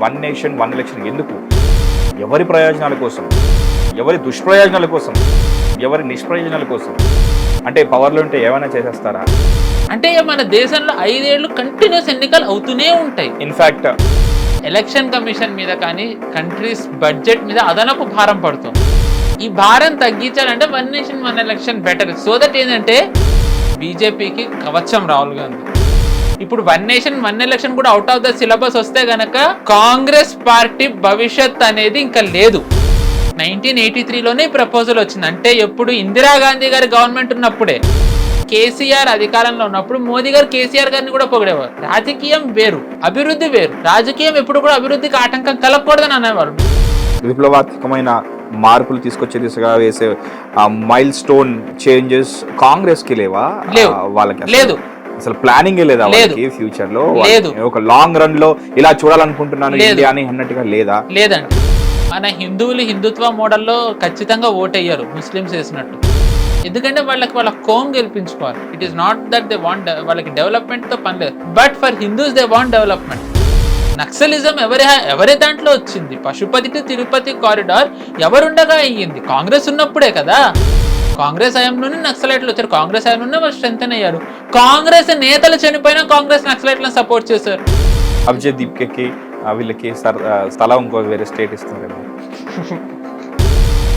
One nation one election ఎందుకు? ఎవరి ప్రయోజనాల కోసం, ఎవరి దుష్ప్రయోజనాల కోసం, ఎవరి నిష్ప్రయోజనాల కోసం? అంటే పవర్లో ఉంటే ఏమైనా చేసేస్తారా? అంటే మన దేశంలో 5 ఏళ్ళు కంటిన్యూస్ ఎన్నికలు అవుతూనే ఉంటాయి. ఇన్ఫాక్ట్ ఎలక్షన్ కమిషన్ మీద కానీ కంట్రీస్ బడ్జెట్ మీద అదనపు భారం పడుతుంది. ఈ భారం తగ్గించాలంటే one nation one election better. So that ఏంటంటే బీజేపీకి కవచం రాహుల్ గాంధీ. ఇప్పుడు వన్ నేషన్ వన్ ఎలక్షన్ కూడా అవుట్ ఆఫ్ ద సిలబస్ వస్తే గనక కాంగ్రెస్ పార్టీ భవిష్యత్ అనేది ఇంకా లేదు. 1983లోనే ప్రపోజల్ వచ్చింది. అంటే ఎప్పుడు ఇందిరాగాంధీ గారి గవర్నమెంట్ ఉన్నప్పుడే, కేసీఆర్ అధికారంలో ఉన్నప్పుడు మోదీ గారు కేసీఆర్ గారిని కూడా పొగిడేవారు. రాజకీయం వేరు, అభివృద్ధి వేరు. రాజకీయం ఎప్పుడు కూడా అభివృద్ధికి ఆటంకం కలగకూడదని అనేవారు. విప్లవాత్మకమైన మార్పులు తీసుకొచ్చే దిశగా వేసే మైల్ స్టోన్ చేంజెస్ కాంగ్రెస్ కి లేవా? వాళ్ళకి లేదు, అసలు ప్లానింగ్ లేదా వాళ్ళకి ఫ్యూచర్ లో? లేదు. ఒక లాంగ్ రన్ లో ఇలా చూడాలనుకుంటున్నాను ఇండియా అని అన్నట్టుగా లేదా? లేదండి. మన హిందువులు హిందుత్వ మోడల్లో ఖచ్చితంగా ఓటయ్యారు ముస్లిమ్స్ వేసినట్టు. ఎందుకంటే వాళ్ళ కోమ్ గెలిపించుకోవాలి. It is not that they want, వాళ్ళకి డెవలప్మెంట్ తో పని లేదు. But for Hindus they want development. Naxalism ఎవరి దాంట్లో వచ్చింది? పశుపతి టు తిరుపతి కారిడార్ ఎవరుండగా అయ్యింది? కాంగ్రెస్ ఉన్నప్పుడే కదా. కాంగ్రెస్ హయాంలోనే నక్సలైట్లు వచ్చారు. కాంగ్రెస్ హయాంలోనే వాళ్ళు స్ట్రెంథెన్ అయ్యారు. కాంగ్రెస్ నేతలు చనిపోయినా కాంగ్రెస్ నక్సలైట్లను సపోర్ట్ చేశారు. అభిజిత్ దీప్కి వీళ్ళకి స్థలం ఇంకో వేరే స్టేట్ ఇస్తున్నారు.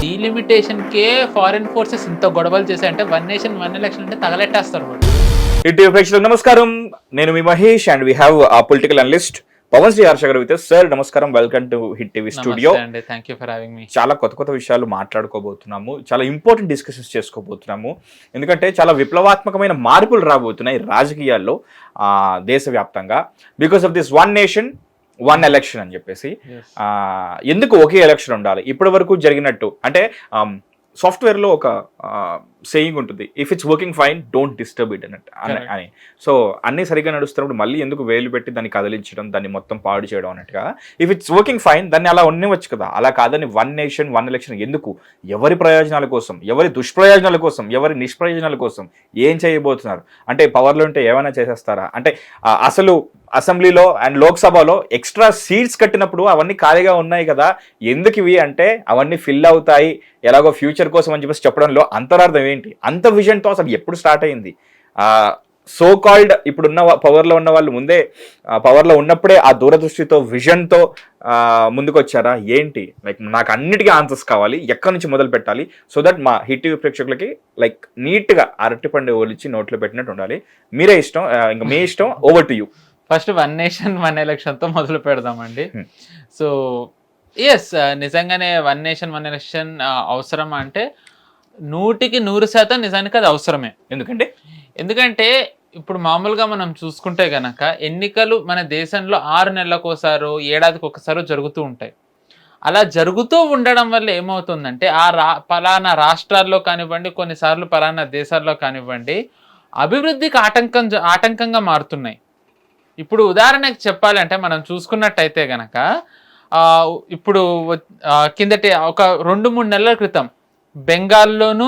డీలిమిటేషన్ కే ఫారెన్ ఫోర్సెస్ ఇంత గొడవలు చేశాయంటే వన్ నేషన్ వన్ ఎలక్షన్ అంటే తగలెట్టేస్తారు. ఇటు ప్రేక్షకులకు నమస్కారం, నేను మీ Mahesh and we have political analyst Pavan Sri Harsha గారు విత్ సార్. నమస్కారం, welcome to Hit TV studio. Thank you for having me. చాలా కొత్త విషయాలు మాట్లాడుకోబోతున్నాము, చాలా ఇంపార్టెంట్ డిస్కషన్స్ చేసుకోబోతున్నాము. ఎందుకంటే చాలా విప్లవాత్మకమైన మార్పులు రాబోతున్నాయి రాజకీయాల్లో దేశవ్యాప్తంగా. Because of this one nation one election అని చెప్పేసి. ఎందుకు ఒకే ఎలక్షన్ ఉండాలి? ఇప్పటి వరకు జరిగినట్టు అంటే సాఫ్ట్వేర్లో ఒక సేయింగ్ ఉంటుంది, if it's working fine don't disturb it అని. సో అన్నీ సరిగ్గా నడుస్తున్నప్పుడు మళ్ళీ ఎందుకు వేలు పెట్టి దాన్ని కదిలించడం, దాన్ని మొత్తం పాడు చేయడం అన్నట్టుగా. ఇఫ్ ఇట్స్ వర్కింగ్ ఫైన్ దాన్ని అలా ఉండవచ్చు కదా. అలా కాదని వన్ నేషన్ వన్ ఎలక్షన్ ఎందుకు? ఎవరి ప్రయోజనాల కోసం, ఎవరి దుష్ప్రయోజనాల కోసం, ఎవరి నిష్ప్రయోజనాల కోసం ఏం చేయబోతున్నారు? అంటే పవర్లో ఉంటే ఏమైనా చేసేస్తారా? అంటే అసలు అసెంబ్లీలో అండ్ లోక్సభలో ఎక్స్ట్రా సీట్స్ కట్టినప్పుడు అవన్నీ ఖాళీగా ఉన్నాయి కదా, ఎందుకు ఇవి అంటే అవన్నీ ఫిల్ అవుతాయి ఎలాగో ఫ్యూచర్ కోసం అని చెప్పేసి చెప్పడంలో అంతరార్థం ఏంటి? అంత విజన్తో అసలు ఎప్పుడు స్టార్ట్ అయింది? సో కాల్డ్ ఇప్పుడున్న పవర్లో ఉన్న వాళ్ళు ముందే పవర్లో ఉన్నప్పుడే ఆ దూరదృష్టితో విజన్తో ముందుకు వచ్చారా ఏంటి? లైక్ నాకు అన్నిటికీ ఆన్సర్స్ కావాలి, ఎక్కడి నుంచి మొదలు పెట్టాలి, సో దట్ మా హిట్ టీవీ ప్రేక్షకులకి లైక్ నీట్గా అరటిపండు ఒలిచి నోట్లో పెట్టినట్టు ఉండాలి. మీరే ఇష్టం, ఇంకా మీ ఇష్టం, over to you. First one nation one ఎలక్షన్తో మొదలు పెడదామండి. సో ఎస్, నిజంగానే వన్ నేషన్ వన్ ఎలక్షన్ అవసరం అంటే 100% నిజానికి అది అవసరమే. ఎందుకంటే ఇప్పుడు మామూలుగా మనం చూసుకుంటే గనక ఎన్నికలు మన దేశంలో 6 నెలలకోసారో ఏడాదికి ఒకసారో జరుగుతూ ఉంటాయి. అలా జరుగుతూ ఉండడం వల్ల ఏమవుతుందంటే పలానా రాష్ట్రాల్లో కానివ్వండి, కొన్నిసార్లు పలానా దేశాల్లో కానివ్వండి, అభివృద్ధికి ఆటంకంగా మారుతున్నాయి. ఇప్పుడు ఉదాహరణకు చెప్పాలంటే మనం చూసుకున్నట్టయితే గనక ఇప్పుడు కిందటి ఒక 2-3 నెలల క్రితం బెంగాల్లోను,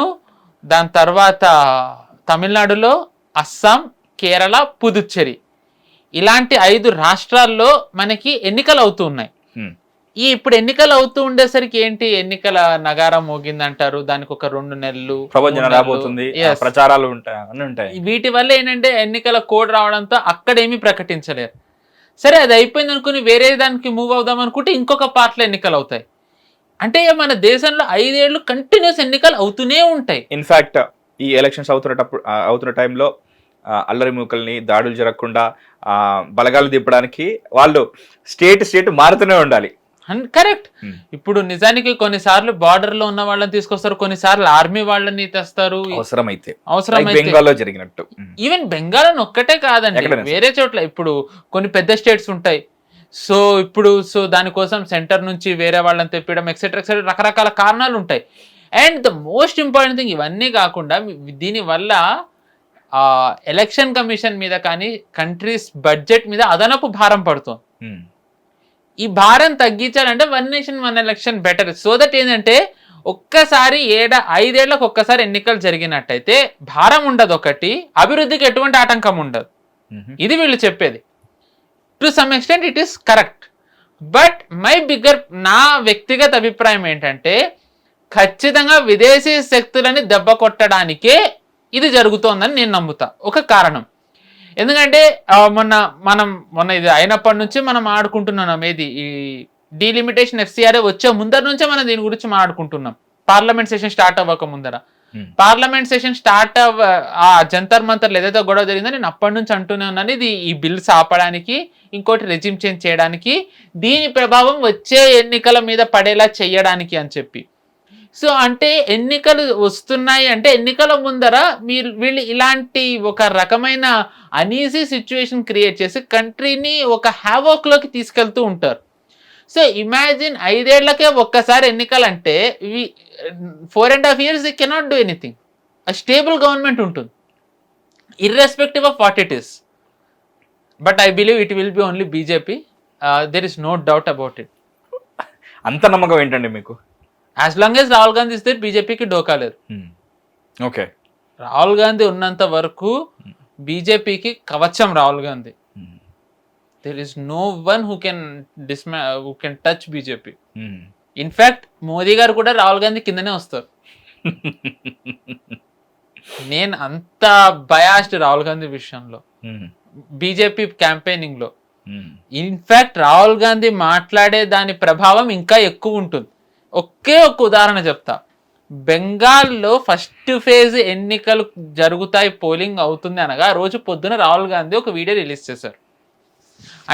దాని తర్వాత తమిళనాడులో, అస్సాం, కేరళ, పుదుచ్చేరి ఇలాంటి 5 రాష్ట్రాల్లో మనకి ఎన్నికలు అవుతూ ఉన్నాయి. ఇప్పుడు ఎన్నికలు అవుతూ ఉండేసరికి ఏంటి, ఎన్నికల నగారం మోగిందంటారు. దానికి ఒక 2 నెలలు ప్రచారాలు ఉంటాయి. వీటి వల్ల ఏంటంటే ఎన్నికల కోడ్ రావడంతో అక్కడేమీ ప్రకటించలేరు. సరే, అది అయిపోయింది అనుకుని వేరే దానికి మూవ్ అవుదాం అనుకుంటే ఇంకొక పార్ట్లో ఎన్నికలు అవుతాయి. అంటే మన దేశంలో 5 ఏళ్ళు కంటిన్యూస్ ఎన్నికలు అవుతూనే ఉంటాయి. ఇన్ఫాక్ట్ ఈ ఎలక్షన్స్ అవుతున్న టైంలో అల్లరి మూకల్ని, దాడులు జరగకుండా బలగాలు దింపడానికి వాళ్ళు స్టేట్ మారుతూనే ఉండాలి. కరెక్ట్. ఇప్పుడు నిజానికి కొన్నిసార్లు బార్డర్ లో ఉన్న వాళ్ళని తీసుకొస్తారు, కొన్నిసార్లు ఆర్మీ వాళ్ళని తెస్తారు అవసరమైతే. బెంగాల్లో జరిగినట్టు. ఈవెన్ బెంగాల్ అని ఒక్కటే కాదండి, వేరే చోట్ల ఇప్పుడు కొన్ని పెద్ద స్టేట్స్ ఉంటాయి. సో దానికోసం సెంటర్ నుంచి వేరే వాళ్ళని తెప్పడం ఎక్సెట్రా రకరకాల కారణాలు ఉంటాయి. And the most important thing, ఇవన్నీ కాకుండా దీనివల్ల ఎలక్షన్ కమిషన్ మీద కానీ కంట్రీస్ బడ్జెట్ మీద అదనపు భారం పడుతుంది. ఈ భారం తగ్గించాలంటే one nation one election better. So that ఏంటంటే ఒక్కసారి 5 ఏళ్లకు ఒక్కసారి ఎన్నికలు జరిగినట్టయితే భారం ఉండదు, ఒకటి అభివృద్ధికి ఎటువంటి ఆటంకం ఉండదు. ఇది వీళ్ళు చెప్పేది. To some extent it is correct. But నా వ్యక్తిగత అభిప్రాయం ఏంటంటే ఖచ్చితంగా విదేశీ శక్తులని దెబ్బ కొట్టడానికే ఇది జరుగుతోందని నేను నమ్ముతా. ఒక కారణం, ఎందుకంటే మొన్న ఇది అయినప్పటి నుంచి మనం ఆడుకుంటున్నాం ఏది ఈ డీలిమిటేషన్ FCRA వచ్చే ముందర నుంచే మనం దీని గురించి మాట్లాడుకుంటున్నాం. పార్లమెంట్ సెషన్ స్టార్ట్ అవ్వక ముందర, పార్లమెంట్ సెషన్ స్టార్ట్ ఆ జంతర్ మంతర్లు ఏదైతే గొడవ జరిగిందో నేను అప్పటి నుంచి అంటూనే ఉన్నాను, ఇది ఈ బిల్స్ ఆపడానికి, ఇంకోటి రెజిమ్ చేంజ్ చేయడానికి, దీని ప్రభావం వచ్చే ఎన్నికల మీద పడేలా చేయడానికి అని చెప్పి. సో అంటే ఎన్నికలు వస్తున్నాయి అంటే ఎన్నికల ముందర వీళ్ళు ఇలాంటి ఒక రకమైన అనీజీ సిచ్యువేషన్ క్రియేట్ చేసి కంట్రీని ఒక హ్యావోక్లోకి తీసుకెళ్తూ ఉంటారు. సో ఇమాజిన్ 5 ఏళ్లకే ఒక్కసారి ఎన్నికలంటే 4.5 years they cannot do anything. Stable government ఉంటుంది irrespective of what it is. But I believe it will be only BJP. There is no doubt about it. అంత నమ్మకం ఏంటండి మీకు? As long as Rahul Gandhi ఇస్తే బీజేపీకి డోకా లేదు. ఓకే, రాహుల్ గాంధీ ఉన్నంత వరకు బీజేపీకి కవచం Rahul Gandhi. There is no one who can touch BJP. In fact Modi గారు కూడా రాహుల్ గాంధీ కిందనే వస్తారు. నేను అంత బయాస్డ్ రాహుల్ గాంధీ విషయంలో, బీజేపీ క్యాంపెయినింగ్ లో. ఇన్ఫాక్ట్ రాహుల్ గాంధీ మాట్లాడే దాని ప్రభావం ఇంకా ఎక్కువ ఉంటుంది. ఒకే ఒక ఉదాహరణ చెప్తా. బెంగాల్లో ఫస్ట్ ఫేజ్ ఎన్నికలు జరుగుతాయి, పోలింగ్ అవుతుంది అనగా రోజు పొద్దున రాహుల్ గాంధీ ఒక వీడియో రిలీజ్ చేశారు.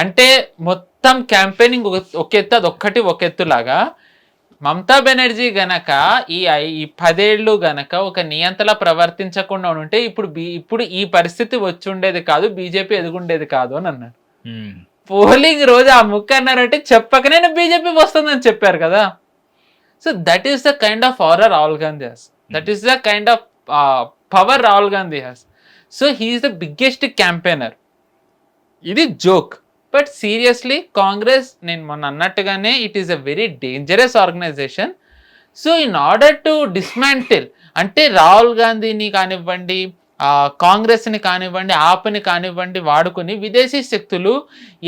అంటే మొత్తం క్యాంపెయినింగ్ ఒక ఎత్తు, అది ఒక్కటి ఒక ఎత్తులాగా. మమతా బెనర్జీ గనక ఈ 10 ఏళ్ళు గనక ఒక నియంతలా ప్రవర్తించకుండా ఉంటే ఇప్పుడు ఈ పరిస్థితి వచ్చి ఉండేది కాదు, బీజేపీ ఎదుగుండేది కాదు అని అన్నారు. పోలింగ్ రోజు ఆ ముక్క అన్నారంటే చెప్పకనే బీజేపీ వస్తుందని చెప్పారు కదా. So that is the kind of aura Rahul Gandhi has. That is the kind of power Rahul Gandhi has. So he is the biggest campaigner. Idi joke. But seriously, Congress, నేను మొన్న అన్నట్టుగానే it is a very dangerous organization. So in order to dismantle, అంటే రాహుల్ గాంధీని కానివ్వండి, కాంగ్రెస్ని కానివ్వండి, ఆప్ని కానివ్వండి వాడుకొని విదేశీ శక్తులు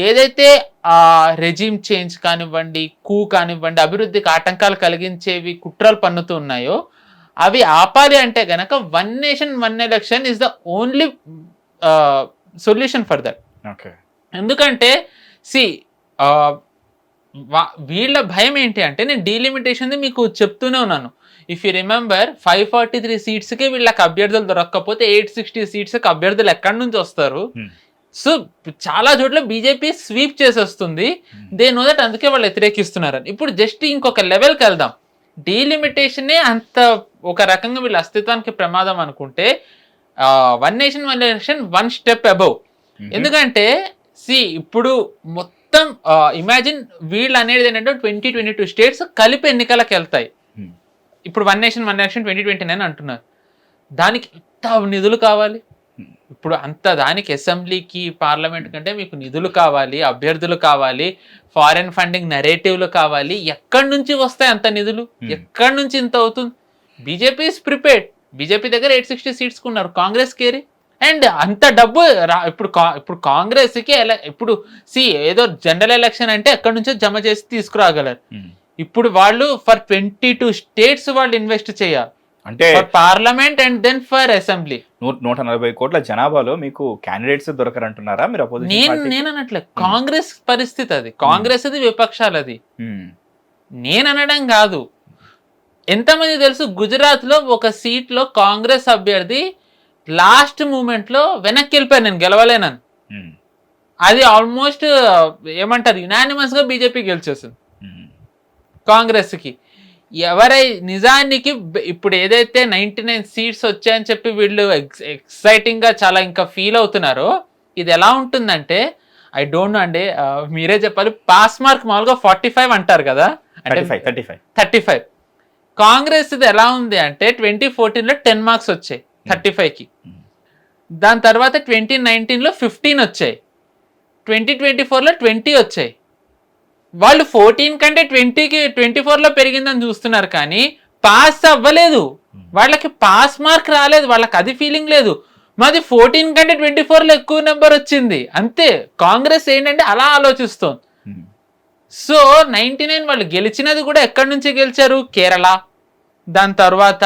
ఏదైతే రెజిమ్ చేంజ్ కానివ్వండి, కూ కానివ్వండి, అభివృద్ధికి ఆటంకాలు కలిగించేవి కుట్రలు పన్నుతూ ఉన్నాయో అవి ఆపాలి అంటే గనక 1 nation 1 election is the only solution for that. ఎందుకంటే వీళ్ళ భయం ఏంటి అంటే, నేను డీలిమిటేషన్ మీకు చెప్తూనే ఉన్నాను. ఇఫ్ యూ రిమెంబర్ 543 సీట్స్కి వీళ్ళకి అభ్యర్థులు దొరకకపోతే 860 సీట్స్కి అభ్యర్థులు ఎక్కడి నుంచి వస్తారు? సో చాలా చోట్ల బీజేపీ స్వీప్ చేసేస్తుంది. దే నో దట్, అందుకే వాళ్ళు వ్యతిరేకిస్తున్నారని. ఇప్పుడు జస్ట్ ఇంకొక లెవెల్కి వెళ్దాం. డీలిమిటేషనే అంత ఒక రకంగా వీళ్ళ అస్తిత్వానికి ప్రమాదం అనుకుంటే 1 nation 1 election 1 step above. ఎందుకంటే ఇప్పుడు మొత్తం ఇమాజిన్ వీళ్ళు అనేది ఏంటంటే 2022 స్టేట్స్ కలిపి ఎన్నికలకు వెళ్తాయి. ఇప్పుడు 1 nation 1 election 2029 అంటున్నారు. దానికి ఎంత నిధులు కావాలి? ఇప్పుడు అంత దానికి అసెంబ్లీకి పార్లమెంట్ కంటే మీకు నిధులు కావాలి, అభ్యర్థులు కావాలి, ఫారెన్ ఫండింగ్ నెరేటివ్లు కావాలి. ఎక్కడి నుంచి వస్తాయి అంత నిధులు? ఎక్కడి నుంచి ఇంత అవుతుంది? BJP is prepared. బీజేపీ దగ్గర 860 సీట్స్ ఉన్నారు, కాంగ్రెస్ కేరీ. అండ్ అంత డబ్బు ఇప్పుడు కాంగ్రెస్కి ఇప్పుడు ఏదో జనరల్ ఎలక్షన్ అంటే ఎక్కడి నుంచో జమ చేసి తీసుకురాగలరు. ఇప్పుడు వాళ్ళు ఫర్ 22 స్టేట్స్ వాళ్ళు ఇన్వెస్ట్ చేయాలి, అంటే parliament and then for assembly. 140 కోట్ల జనాభాలో మీకు క్యాండిడేట్స్ దొరకరంటున్నారా మీరు? నేను అనట్లే, కాంగ్రెస్ పరిస్థితి అది, కాంగ్రెస్ అది, విపక్షాలు అది. నేను అనడం కాదు. ఎంతమంది తెలుసు, గుజరాత్ లో ఒక సీట్ లో కాంగ్రెస్ అభ్యర్థి లాస్ట్ మూమెంట్ లో వెనక్కి వెళ్ళిపోయాను, నేను గెలవలేనని. అది ఆల్మోస్ట్ ఏమంటారు, యునానిమస్ గా బీజేపీ గెలిచేసింది కాంగ్రెస్కి. నిజానికి ఇప్పుడు ఏదైతే 99 సీట్స్ వచ్చాయని చెప్పి వీళ్ళు ఎక్సైటింగ్ గా చాలా ఇంకా ఫీల్ అవుతున్నారో, ఇది ఎలా ఉంటుందంటే ఐ డోంట్ నో అండి, మీరే చెప్పాలి. పాస్ మార్క్ మామూలుగా 45 అంటారు కదా, అంటే 35. కాంగ్రెస్ ఇది ఎలా ఉంది అంటే 2014లో 10 మార్క్స్ వచ్చాయి 35కి. దాని తర్వాత 2019లో 15 వచ్చాయి, 2024లో 20 వచ్చాయి. వాళ్ళు 14 కంటే 20కి 24లో పెరిగిందని చూస్తున్నారు, కానీ పాస్ అవ్వలేదు. వాళ్ళకి పాస్ మార్క్ రాలేదు, వాళ్ళకి అది ఫీలింగ్ లేదు. మాది 14 కంటే 24లో ఎక్కువ నెంబర్ వచ్చింది అంతే. కాంగ్రెస్ ఏంటంటే అలా ఆలోచిస్తోంది. సో 99 వాళ్ళు గెలిచినది కూడా ఎక్కడి నుంచి గెలిచారు? కేరళ, దాని తర్వాత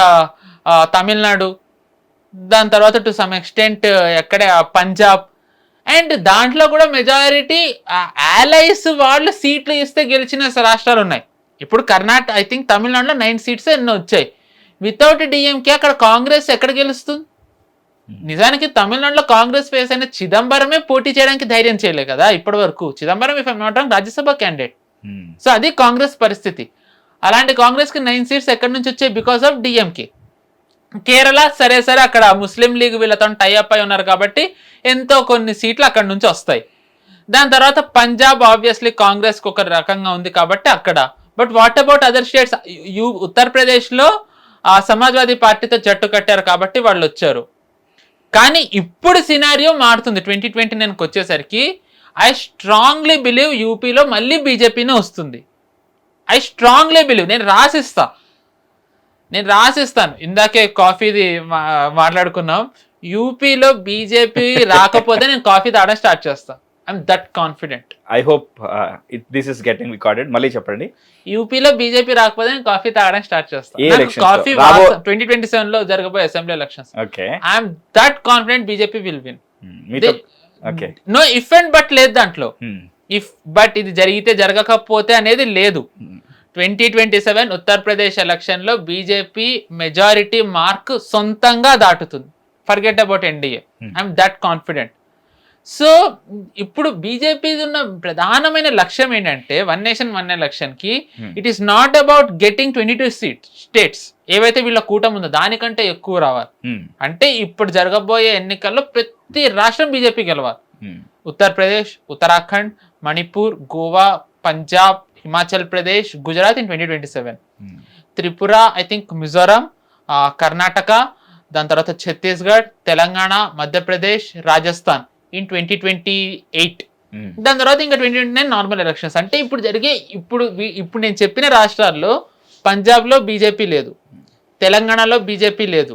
తమిళనాడు, దాని తర్వాత టు సమ్ ఎక్స్టెంట్ ఎక్కడే పంజాబ్. అండ్ దాంట్లో కూడా మెజారిటీ allies వాళ్ళు సీట్లు ఇస్తే గెలిచిన రాష్ట్రాలు ఉన్నాయి. ఇప్పుడు కర్ణాటక, ఐ థింక్ తమిళనాడులో 9 సీట్స్ ఎన్నో వచ్చాయి. వితౌట్ డిఎంకే అక్కడ కాంగ్రెస్ ఎక్కడ గెలుస్తుంది? నిజానికి తమిళనాడులో కాంగ్రెస్ ఫేస్ అయిన చిదంబరమే పోటీ చేయడానికి ధైర్యం చేయలే కదా ఇప్పటి వరకు. Chidambaram if I'm not wrong Rajya Sabha candidate. So అది కాంగ్రెస్ పరిస్థితి. అలాంటి కాంగ్రెస్ కి 9 సీట్స్ ఎక్కడి నుంచి వచ్చాయి? Because of DMK. కేరళ సరే అక్కడ ముస్లిం లీగ్ వీళ్ళతో టైఅప్ అయి ఉన్నారు కాబట్టి ఎంతో కొన్ని సీట్లు అక్కడ నుంచి వస్తాయి. దాని తర్వాత పంజాబ్ ఆబ్వియస్లీ కాంగ్రెస్ కి ఒక రకంగా ఉంది కాబట్టి అక్కడ. But what about other states? ఉత్తరప్రదేశ్లో సమాజ్వాదీ పార్టీతో జట్టు కట్టారు కాబట్టి వాళ్ళు వచ్చారు. కానీ ఇప్పుడు సినారియో మారుతుంది 2029కి వచ్చేసరికి. ఐ స్ట్రాంగ్లీ బిలీవ్ యూపీలో మళ్ళీ బీజేపీనే వస్తుంది. I strongly believe. నేను రాసిస్తాను. ఇందాకే కాఫీది మాట్లాడుకున్నాం. యూపీలో బీజేపీ రాకపోతే నేను కాఫీ తాగడం స్టార్ట్ చేస్తాను. I'm that confident. I hope this is getting recorded. మళ్ళీ చెప్పండి. యూపీలో బీజేపీ రాకపోతే నేను కాఫీ తాగడం స్టార్ట్ చేస్తాను. కాఫీ 2027 లో జరగబోయే assembly elections. I'm that confident BJP will win. No if and but లేదు దాంట్లో. ఇఫ్ బట్ ఇది జరిగితే జరగకపోతే అనేది లేదు. 2027 ఉత్తరప్రదేశ్ ఎలక్షన్ లో బీజేపీ మెజారిటీ మార్క్ సొంతంగా దాటుతుంది. Forget about NDA. I'm that confident. So ఇప్పుడు బీజేపీ ఉన్న ప్రధానమైన లక్ష్యం ఏంటంటే వన్ నేషన్ వన్ ఎలక్షన్ కి it is not about getting 22 states ఏవైతే వీళ్ళ కూటమి ఉందో దానికంటే ఎక్కువ రావాలి. అంటే ఇప్పుడు జరగబోయే ఎన్నికల్లో ప్రతి రాష్ట్రం బీజేపీ గెలవాలి. Uttar Pradesh, Uttarakhand, Manipur, Goa, Punjab, Himachal Pradesh, Gujarat in 2027, Tripura, I think Mizoram, Karnataka, దాని తర్వాత ఛత్తీస్గఢ్, తెలంగాణ, మధ్యప్రదేశ్, రాజస్థాన్ ఇన్ 2028. దాని తర్వాత ఇంకా 2029 నార్మల్ ఎలక్షన్స్. అంటే ఇప్పుడు నేను చెప్పిన రాష్ట్రాల్లో పంజాబ్లో బీజేపీ లేదు, తెలంగాణలో బీజేపీ లేదు,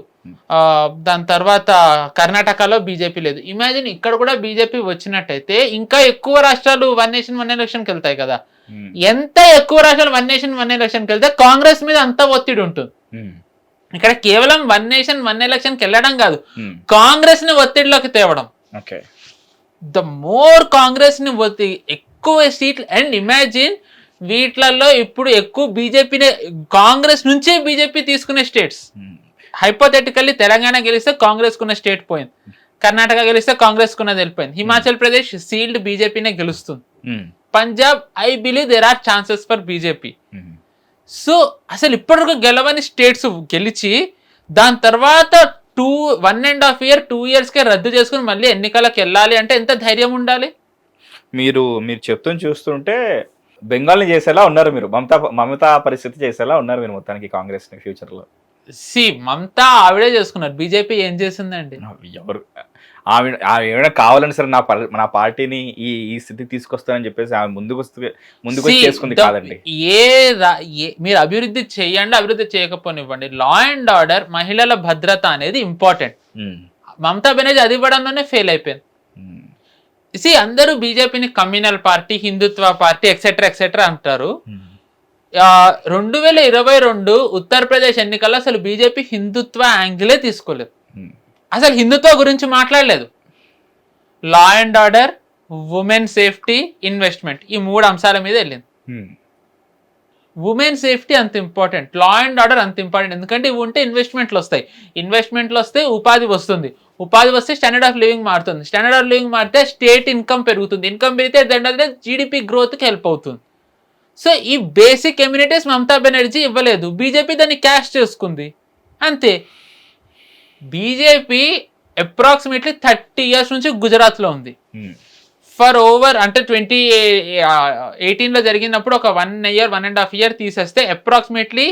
దాని తర్వాత కర్ణాటకలో బీజేపీ లేదు. ఇమాజిన్ ఇక్కడ కూడా బీజేపీ వచ్చినట్టయితే ఇంకా ఎక్కువ రాష్ట్రాలు వన్ నేషన్ వన్ ఎలక్షన్కి వెళ్తాయి కదా. ఎంత ఎక్కువ రాష్ట్రాలు వన్ నేషన్ వన్ ఎలక్షన్కి వెళ్తే కాంగ్రెస్ మీద అంత ఒత్తిడి ఉంటుంది. ఇక్కడ కేవలం వన్ నేషన్ వన్ ఎలక్షన్కి వెళ్ళడం కాదు, కాంగ్రెస్ ని ఒత్తిడిలోకి తేవడం. ద మోర్ కాంగ్రెస్ ని ఎక్కువ సీట్లు. అండ్ ఇమాజిన్ వీటిలలో ఇప్పుడు ఎక్కువ బీజేపీనే, కాంగ్రెస్ నుంచే బీజేపీ తీసుకునే స్టేట్స్. హైపోథెటికల్లీ తెలంగాణ గెలిస్తే కాంగ్రెస్ కున్న స్టేట్ పోయింది, కర్ణాటక గెలిస్తే కాంగ్రెస్ కున్నది వెళ్ళిపోయింది, హిమాచల్ ప్రదేశ్ సీల్డ్ బీజేపీనే గెలుస్తుంది, Punjab I believe there are chances for BJP. So అసలు ఇప్పటివరకు గెలవని స్టేట్స్ గెలిచి దాని తర్వాత 1.5 year 2 yearsకే రద్దు చేసుకుని మళ్ళీ ఎన్నికలకు వెళ్ళాలి అంటే ఎంత ధైర్యం ఉండాలి? మీరు చూస్తుంటే బెంగాల్ని చేసేలా ఉన్నారు మీరు, మమతా పరిస్థితి చేసేలా ఉన్నారు మీరు మొత్తానికి కాంగ్రెస్ ని ఫ్యూచర్ లో. మమతా ఆవిడే చేసుకున్నారు, బీజేపీ ఏం చేసిందండి? ఎవరు ఆవిడ కావాలని సరే నా పార్టీని ఈ స్థితికి తీసుకొస్తానని చెప్పేసి ఆమె ముందుకు చేసుకుంది కాదండి. మీరు అభివృద్ధి చేయండి, అభివృద్ధి చేయకపోనివ్వండి, లా అండ్ ఆర్డర్, మహిళల భద్రత అనేది ఇంపార్టెంట్. మమతా బెనర్జీ అది ఇవ్వడంలోనే ఫెయిల్ అయిపోయింది. అందరూ బీజేపీని కమ్యూనల్ పార్టీ, హిందుత్వ పార్టీ ఎక్సెట్రా అంటారు. 2022 ఉత్తరప్రదేశ్ ఎన్నికల్లో అసలు బీజేపీ హిందుత్వ యాంగిలే తీసుకోలేదు, అసలు హిందుత్వ గురించి మాట్లాడలేదు. Law and order, women safety, investment, ఈ 3 అంశాల మీద వెళ్ళింది. ఉమెన్ సేఫ్టీ అంత ఇంపార్టెంట్, లా అండ్ ఆర్డర్ అంత ఇంపార్టెంట్. ఎందుకంటే ఇవి ఉంటే ఇన్వెస్ట్మెంట్లు వస్తే ఉపాధి వస్తుంది, ఉపాధి వస్తే స్టాండర్డ్ ఆఫ్ లివింగ్ మారుతుంది, స్టాండర్డ్ ఆఫ్ లివింగ్ మారితే స్టేట్ ఇన్కమ్ పెరుగుతుంది, ఇన్కమ్ పెరిగితే దాంట్లో జీడిపి గ్రోత్కి హెల్ప్ అవుతుంది. సో ఈ బేసిక్ ఎమ్యూనిటీస్ మమతా బెనర్జీ ఇవ్వలేదు, బీజేపీ దాన్ని క్యాష్ చేసుకుంది అంతే. బీజేపీ అప్రాక్సిమేట్లీ 30 years నుంచి గుజరాత్లో ఉంది. ఫర్ ఓవర్ అంటే 2018లో జరిగినప్పుడు ఒక 1 year 1.5 year తీసేస్తే approximately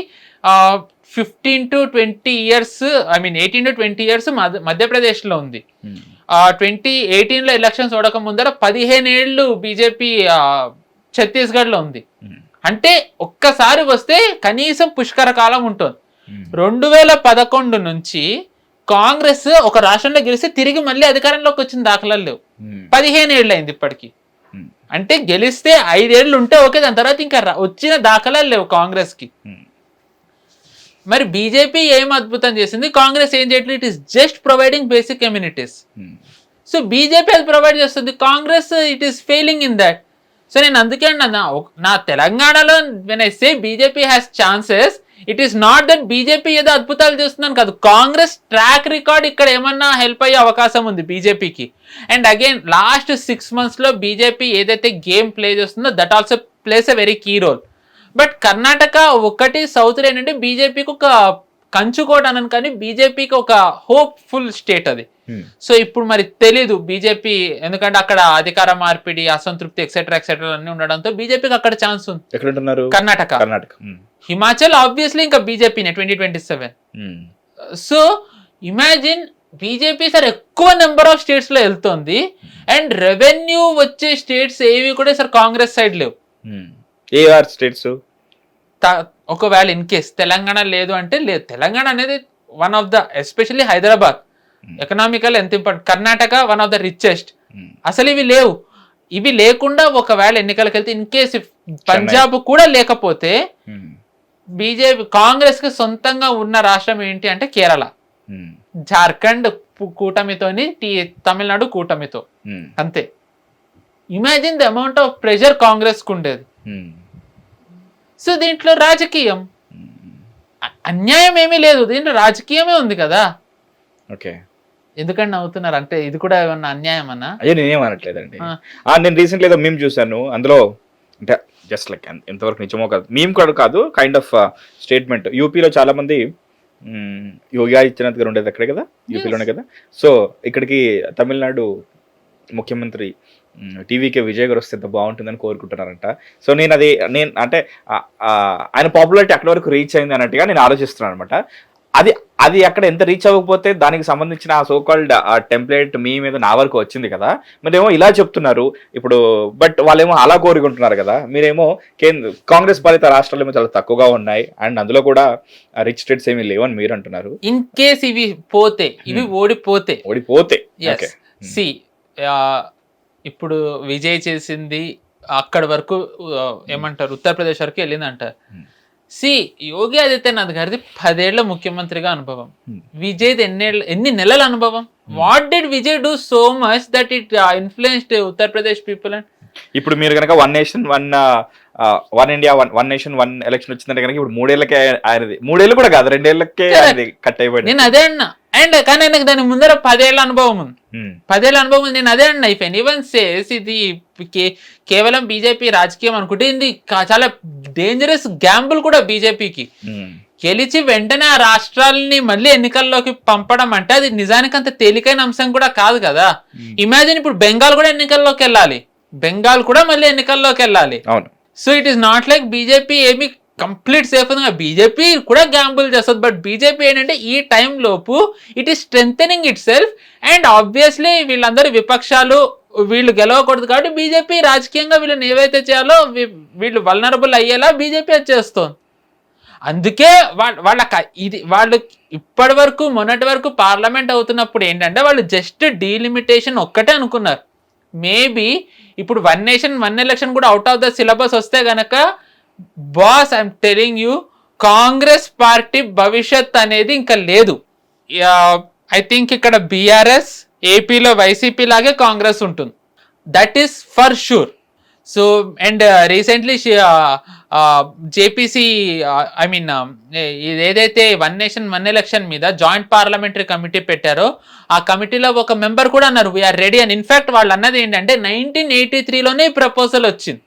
15 to 20 years, I mean 18 to 20 years మధ్యప్రదేశ్లో ఉంది. 2018లో ఎలక్షన్స్ ఓడక ముందర 15 ఏళ్ళు బీజేపీ ఛత్తీస్గఢ్లో ఉంది. అంటే ఒక్కసారి వస్తే కనీసం పుష్కర కాలం ఉంటుంది. 2011 నుంచి కాంగ్రెస్ ఒక రాష్ట్రంలో గెలిస్తే తిరిగి మళ్ళీ అధికారంలోకి వచ్చిన దాఖలాలు లేవు. 15 ఏళ్ళు అయింది ఇప్పటికి. అంటే గెలిస్తే 5 ఏళ్ళు ఉంటే ఓకే, దాని తర్వాత ఇంకా వచ్చిన దాఖలాలు లేవు కాంగ్రెస్ కి. మరి బీజేపీ ఏం అద్భుతం చేసింది, కాంగ్రెస్ ఏం చేయట్లేదు, it is just providing basic communities. So BJP అది ప్రొవైడ్ చేస్తుంది, Congress it is failing in that. So నేను అందుకే నా తెలంగాణలో when I say BJP has chances, it is not that BJP ఏదో అద్భుతాలు చేస్తున్నాను కాదు, కాంగ్రెస్ ట్రాక్ రికార్డ్ ఇక్కడ ఏమన్నా హెల్ప్ అయ్యే అవకాశం ఉంది బీజేపీకి. అండ్ అగైన్ లాస్ట్ 6 months లో బీజేపీ ఏదైతే గేమ్ ప్లే చేస్తుందో that also plays a very key role. But Karnataka ఒకటి, సౌత్లో ఏంటంటే బీజేపీకి ఒక కంచుకోట అనను కానీ బీజేపీకి ఒక హోప్ఫుల్ స్టేట్ అది. సో ఇప్పుడు మరి తెలీదు బీజేపీ, ఎందుకంటే అక్కడ అధికార మార్పిడి, అసంతృప్తి ఎక్సెట్రా ఎక్సెట్రా అన్ని ఉండడంతో బీజేపీకి అక్కడ ఛాన్స్ ఉంది. కర్ణాటక. హిమాచల్ ఆబ్వియస్లీ ఇంకా బీజేపీనే 2027. సో ఇమాజిన్ బీజేపీ సార్ ఎక్కువ నెంబర్ ఆఫ్ స్టేట్స్ లో వెళ్తుంది, అండ్ రెవెన్యూ వచ్చే స్టేట్స్ ఏవి కూడా సార్ కాంగ్రెస్ సైడ్ లేవు. స్టేట్స్ ఒకవేళ ఇన్ కేస్ తెలంగాణ లేదు అంటే లేదు, తెలంగాణ అనేది one of the, especially Hyderabad economical ఎంత important, Karnataka one of the richest, అసలు ఇవి లేవు. ఇవి లేకుండా ఒకవేళ ఎన్నికలకు వెళ్తే ఇన్ కేసు పంజాబ్ కూడా లేకపోతే బీజేపీ కాంగ్రెస్ కి సొంతంగా ఉన్న రాష్ట్రం ఏంటి అంటే కేరళ, జార్ఖండ్ కూటమితోని, తమిళనాడు కూటమితో, అంతే. Imagine the amount of pressure Congress కు ఉండేది. సో దీంట్లో రాజకీయం అన్యాయం ఏమీ లేదు, దీంట్లో రాజకీయమే ఉంది కదా. ఓకే, ఎందుకంటే నవ్వుతున్నారు అంటే ఇది కూడా ఏమన్నా అన్యాయం అన్నా? అయ్యో నేనేం అనట్లేదండి. నేను రీసెంట్లీ ఏదో మేము చూసాను, అందులో అంటే జస్ట్ లైక్ ఎంతవరకు నిజమో కాదు, మేము కూడా కాదు, కైండ్ ఆఫ్ స్టేట్మెంట్. యూపీలో చాలా మంది యోగి ఆదిత్యనాథ్ గారు ఉండేది అక్కడే కదా, యూపీలోనే కదా. సో ఇక్కడికి తమిళనాడు ముఖ్యమంత్రి టీవీకే విజయ్ గారు వస్తే బాగుంటుందని కోరుకుంటున్నారంట. సో నేను అంటే ఆయన పాపులారిటీ అక్కడ వరకు రీచ్ అయింది అన్నట్టుగా నేను ఆలోచిస్తున్నాను అనమాట. అది అక్కడ ఎంత రీచ్ అవ్వకపోతే దానికి సంబంధించిన ఆ సోకాల్డ్ ఆ టెంప్లెట్ మీ మీద నా వరకు వచ్చింది కదా, మరేమో ఇలా చెప్తున్నారు ఇప్పుడు. బట్ వాళ్ళేమో అలా కోరుకుంటున్నారు కదా, మీరేమో కాంగ్రెస్ పాలిత రాష్ట్రాలు ఏమో చాలా తక్కువగా ఉన్నాయి, అండ్ అందులో కూడా రిచ్ స్టేట్స్ ఏమీ లేవని మీరు అంటున్నారు. ఇన్ కేస్ ఇవి పోతే, ఇవి ఓడిపోతే సి ఇప్పుడు విజయ్ చేసింది అక్కడి వరకు ఏమంటారు, ఉత్తరప్రదేశ్ వరకు వెళ్ళింది అంటారు. సి యోగి ఆదిత్యనాథ్ గారిది 10 ఏళ్ల ముఖ్యమంత్రిగా అనుభవం, విజయ్ ఎన్ని నెలల అనుభవం. What did Vijay do so much that it influenced Uttar Pradesh people? And ఇప్పుడు మీరు కనుక one nation one India one nation one election వచ్చిందంటే కనుక ఇప్పుడు 3 ఏళ్ళకే ఆయనది, 3 ఏళ్ళు కూడా కాదు 2 ఏళ్ళకే కట్ అయిపోయింది. నేను అదే అన్నా. అండ్ కానీ ఆయనకు దాని ముందర 10 ఏళ్ల అనుభవం ఉంది, 10 ఏళ్ల అనుభవం ఉంది. నేను అదే అన్నా. అయిపోయింది. ఈవెన్ సేస్ ఇది కేవలం బీజేపీ రాజకీయం అనుకుంటే ఇది చాలా డేంజరస్ గ్యాంబుల్ కూడా బీజేపీకి. గెలిచి వెంటనే ఆ రాష్ట్రాలని మళ్ళీ ఎన్నికల్లోకి పంపడం అంటే అది నిజానికి అంత తేలికైన అంశం కూడా కాదు కదా. ఇమాజిన్ ఇప్పుడు బెంగాల్ కూడా ఎన్నికల్లోకి వెళ్ళాలి, బెంగాల్ కూడా మళ్ళీ ఎన్నికల్లోకి వెళ్ళాలి. So it is not like BJP ఏమి కంప్లీట్ సేఫ్ ఉంది. బీజేపీ కూడా గ్యాంబుల్ చేస్తుంది, బట్ బీజేపీ ఏంటంటే ఈ టైం లోపు it is strengthening it self. And obviously వీళ్ళందరూ విపక్షాలు, వీళ్ళు గెలవకూడదు కాబట్టి బీజేపీ రాజకీయంగా వీళ్ళని ఏవైతే చేయాలో వీళ్ళు వల్నరబుల్ అయ్యేలా బీజేపీ అది చేస్తోంది. అందుకే వాళ్ళు ఇప్పటి వరకు మొన్నటి వరకు పార్లమెంట్ అవుతున్నప్పుడు ఏంటంటే వాళ్ళు జస్ట్ డీలిమిటేషన్ ఒక్కటే అనుకున్నారు. మేబీ ఇప్పుడు వన్ నేషన్ వన్ ఎలక్షన్ కూడా అవుట్ ఆఫ్ ద సిలబస్ వస్తే గనక boss I'm telling you, Congress party భవిష్యత్ అనేది ఇంకా లేదు. ఐ థింక్ ఇక్కడ బీఆర్ఎస్, ఏపీలో వైసీపీ లాగే కాంగ్రెస్ ఉంటుంది, that is for sure. So and recently JPC I mean ఏదైతే వన్ నేషన్ వన్ ఎలక్షన్ మీద జాయింట్ పార్లమెంటరీ కమిటీ పెట్టారో ఆ కమిటీలో ఒక మెంబర్ కూడా అన్నారు వీఆర్ రెడీ అని. ఇన్ఫాక్ట్ వాళ్ళు అన్నది ఏంటంటే 1983లోనే ప్రపోజల్ వచ్చింది,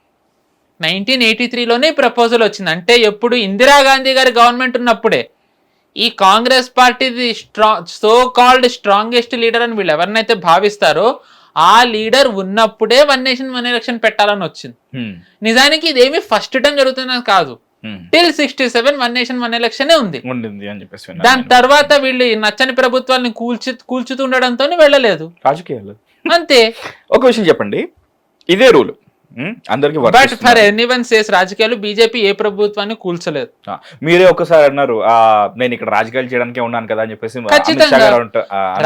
1983లోనే ప్రపోజల్ వచ్చింది. అంటే ఎప్పుడు ఇందిరాగాంధీ గారి గవర్నమెంట్ ఉన్నప్పుడే ఈ కాంగ్రెస్ పార్టీది సో కాల్డ్ స్ట్రాంగెస్ట్ లీడర్ అని వీళ్ళు ఎవరినైతే భావిస్తారో ఆ లీడర్ ఉన్నప్పుడే వన్ నేషన్ వన్ ఎలక్షన్ పెట్టాలని వచ్చింది. నిజానికి ఇదేమి ఫస్ట్ టైం జరుగుతున్నది కాదు, till 67 one nation one election ఉంది. దాని తర్వాత వీళ్ళు నచ్చని ప్రభుత్వాన్ని కూల్చుతుండడంతో వెళ్ళలేదు రాజకీయాలు, అంతే. ఒక విషయం చెప్పండి, ఇదే రూల్ అందరికి, బట్ ఫర్ ఎనీవన్ సేస్ రాజకీయాలు బీజేపీ ఏ ప్రభుత్వాన్ని కూల్చలేదు. మీరే ఒకసారి అన్నారు నేను ఇక్కడ రాజకీయాలు చేయడానికే ఉన్నాను కదా అని చెప్పేసి. ఖచ్చితంగా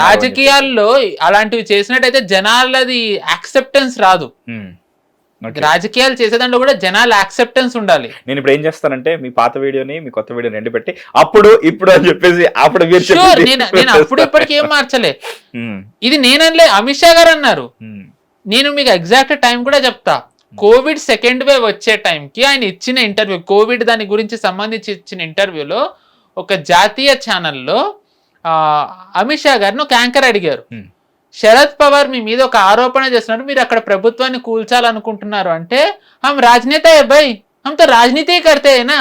రాజకీయాల్లో అలాంటివి చేసినట్టయితే జనాలది యాక్సెప్టెన్స్ రాదు. రాజకీయాలు చేసేదాంట్లో కూడా జనాల యాక్సెప్టెన్స్ ఉండాలి. నేను ఇప్పుడు ఏం చేస్తానంటే మీ పాత వీడియోని మీ కొత్త వీడియోని రెండు పెట్టి అప్పుడు ఇప్పుడు అని చెప్పేసి అప్పుడు మీరు Sure, నేను అప్పుడు ఇప్పటికి ఏం మార్చలే. ఇది నేనలే, అమిత్ షా గారు అన్నారు. నేను మీకు ఎగ్జాక్ట్ టైం కూడా చెప్తా. కోవిడ్ సెకండ్ వేవ్ వచ్చే టైంకి ఆయన ఇచ్చిన ఇంటర్వ్యూ, కోవిడ్ దాని గురించి సంబంధించి ఇచ్చిన ఇంటర్వ్యూలో ఒక జాతీయ ఛానల్లో అమిత్ షా గారిని ఒక యాంకర్ అడిగారు, శరద్ పవార్ మీ మీద ఒక ఆరోపణ చేస్తున్నారు, మీరు అక్కడ ప్రభుత్వాన్ని కూల్చాలనుకుంటున్నారు అంటే హమ్ రాజనేత భయ్, హమ్తో రాజనీతి కర్తేనా,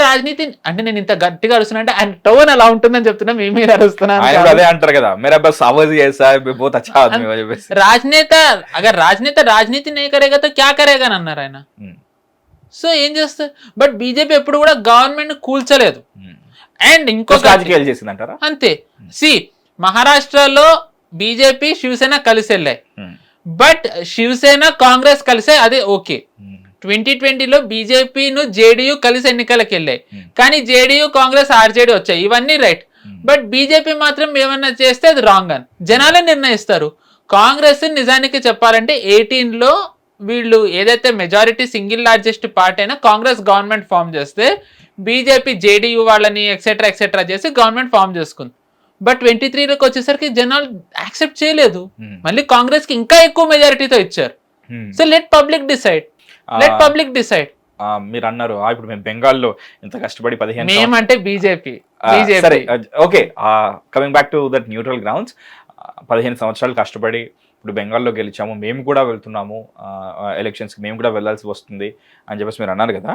రాజనీతి అంటే నేను ఇంత గట్టిగా అరుస్తున్నా అంటే ఆయన టోన్ అలా ఉంటుందని చెప్తున్నా, మీ మీద అరుస్తున్నాను అదే అంటారు కదా, మేరా బస్ ఆవాజ్ ఐసా హై బహుత్ అచ్చా ఆదమీ వజహ బస్. రాజనేత అగర్ రాజనేత రాజనీతి నే కరేగా తో క్యా కరేగా అని అన్నారు ఆయన. సో ఏం చేస్తారు, బట్ బీజేపీ ఎప్పుడు కూడా గవర్నమెంట్ కూల్చలేదు. అండ్ ఇంకొక రాజకీయాలు చేసిందంటారా? అంతే. సి మహారాష్ట్రలో బీజేపీ శివసేన కలిసి వెళ్ళాయి, బట్ శివసేన కాంగ్రెస్ కలిసే, అదే ఓకే. 2020లో బీజేపీను జేడీయూ కలిసి ఎన్నికలకు వెళ్ళాయి, కానీ జేడీయూ కాంగ్రెస్ ఆర్జేడీ వచ్చాయి, ఇవన్నీ రైట్. బట్ బీజేపీ మాత్రం ఏమన్నా చేస్తే అది రాంగ్ అని జనాలే నిర్ణయిస్తారు. కాంగ్రెస్ నిజానికి చెప్పాలంటే 18లో వీళ్ళు ఏదైతే మెజారిటీ సింగిల్ లార్జెస్ట్ పార్టీ అయినా కాంగ్రెస్ గవర్నమెంట్ ఫామ్ చేస్తే బీజేపీ జేడీయూ వాళ్ళని ఎక్సెట్రా చేసి గవర్నమెంట్ ఫామ్ చేసుకుంది. బట్ 23లోకి వచ్చేసరికి జనాలు యాక్సెప్ట్ చేయలేదు, మళ్ళీ కాంగ్రెస్ కి ఇంకా ఎక్కువ మెజారిటీతో ఇచ్చారు. So let public decide. మీరు అన్నారు ఇప్పుడు మేము బెంగాల్లో ఇంత కష్టపడి 15 మేమంటే BJP. Okay, coming back to that neutral grounds, 15 సంవత్సరాలు కష్టపడి ఇప్పుడు బెంగాల్లో గెలిచాము, మేము కూడా వెళ్తున్నాము ఎలక్షన్స్కి, మేము కూడా వెళ్ళాల్సి వస్తుంది అని చెప్పేసి మీరు అన్నారు కదా.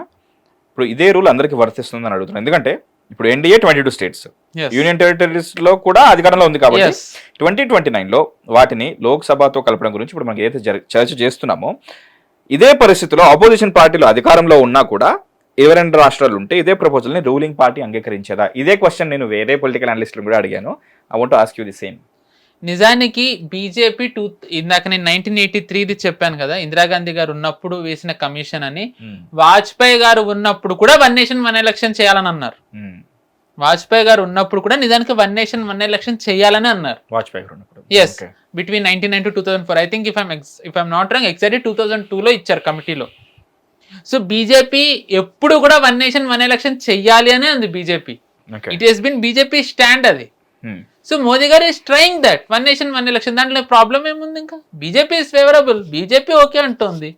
ఇప్పుడు ఇదే రూల్ అందరికీ వర్తిస్తుందని అడుగుతున్నాను, ఎందుకంటే ఇప్పుడు ఎన్డీఏ 22 స్టేట్స్, యూనియన్ టెరిటరీస్ లో కూడా అధికారంలో ఉంది కాబట్టి 2029లో వాటిని లోక్సభతో కలపడం గురించి ఇప్పుడు మనకి ఏదైతే చర్చ చేస్తున్నామో, ఇదే పరిస్థితిలో ఆపోజిషన్ పార్టీలు అధికారంలో ఉన్నా కూడా ఎవరైనా రాష్ట్రాలు ఉంటే ఇదే ప్రపోజల్ ని రూలింగ్ పార్టీ అంగీకరించేదా? ఇదే క్వశ్చన్ నేను వేరే పొలిటికల్ అనలిస్టులు కూడా అడిగాను. I want to ask you the same. నిజానికి బీజేపీ ఇందాక నేను 1983ది చెప్పాను కదా, ఇందిరాగాంధీ గారు ఉన్నప్పుడు వేసిన కమిషన్ అని. వాజ్పేయి గారు ఉన్నప్పుడు కూడా 1 నేషన్ 1 ఎలక్షన్ చేయాలని అన్నారు. వాజ్పేయి గారు ఉన్నప్పుడు కూడా నిజానికి 1 నేషన్ 1 ఎలక్షన్ చేయాలని అన్నారు. వాజ్పేయి గారు ఉన్నప్పుడు yes, between 1999 to 2004. I think if I'm not wrong exactly 2002లో ఇచ్చారు కమిటీలో. సో బీజేపీ ఎప్పుడు కూడా 1 నేషన్ 1 ఎలక్షన్ చెయ్యాలి అనే ఉంది BJP. It has been BJP stand అది. సో మోదీ గారు is trying that 1 nation 1 election, దాంట్లో ప్రాబ్లం ఏముంది? ఇంకా BJP is favourable, BJP okay అంటుంది.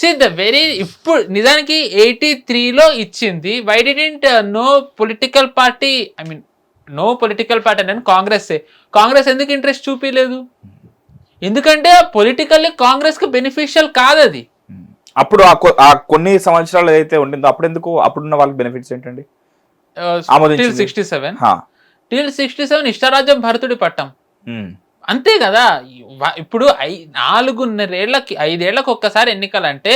సి ద వెరీ ఇప్పుడు నిజానికి 83లో ఇచ్చింది. Why didn't no political party, I mean no political party అని కాంగ్రెస్ ఎందుకు ఇంట్రెస్ట్ చూపించలేదు? ఎందుకంటే పొలిటికల్లీ కాంగ్రెస్ కి బెనిఫిషియల్ కాదు అది. అప్పుడు ఆ కొన్ని సంవత్సరాలు ఏదైతే ఉండిందో అప్పుడు ఎందుకు అప్పుడున్న వాళ్ళకి బెనిఫిట్స్ ఏంటండి? టిల్ 67 ఇష్టరాజ్యం భరతుడి పట్టం, అంతే కదా. ఇప్పుడు 5 ఏళ్లకు ఒక్కసారి ఎన్నికలంటే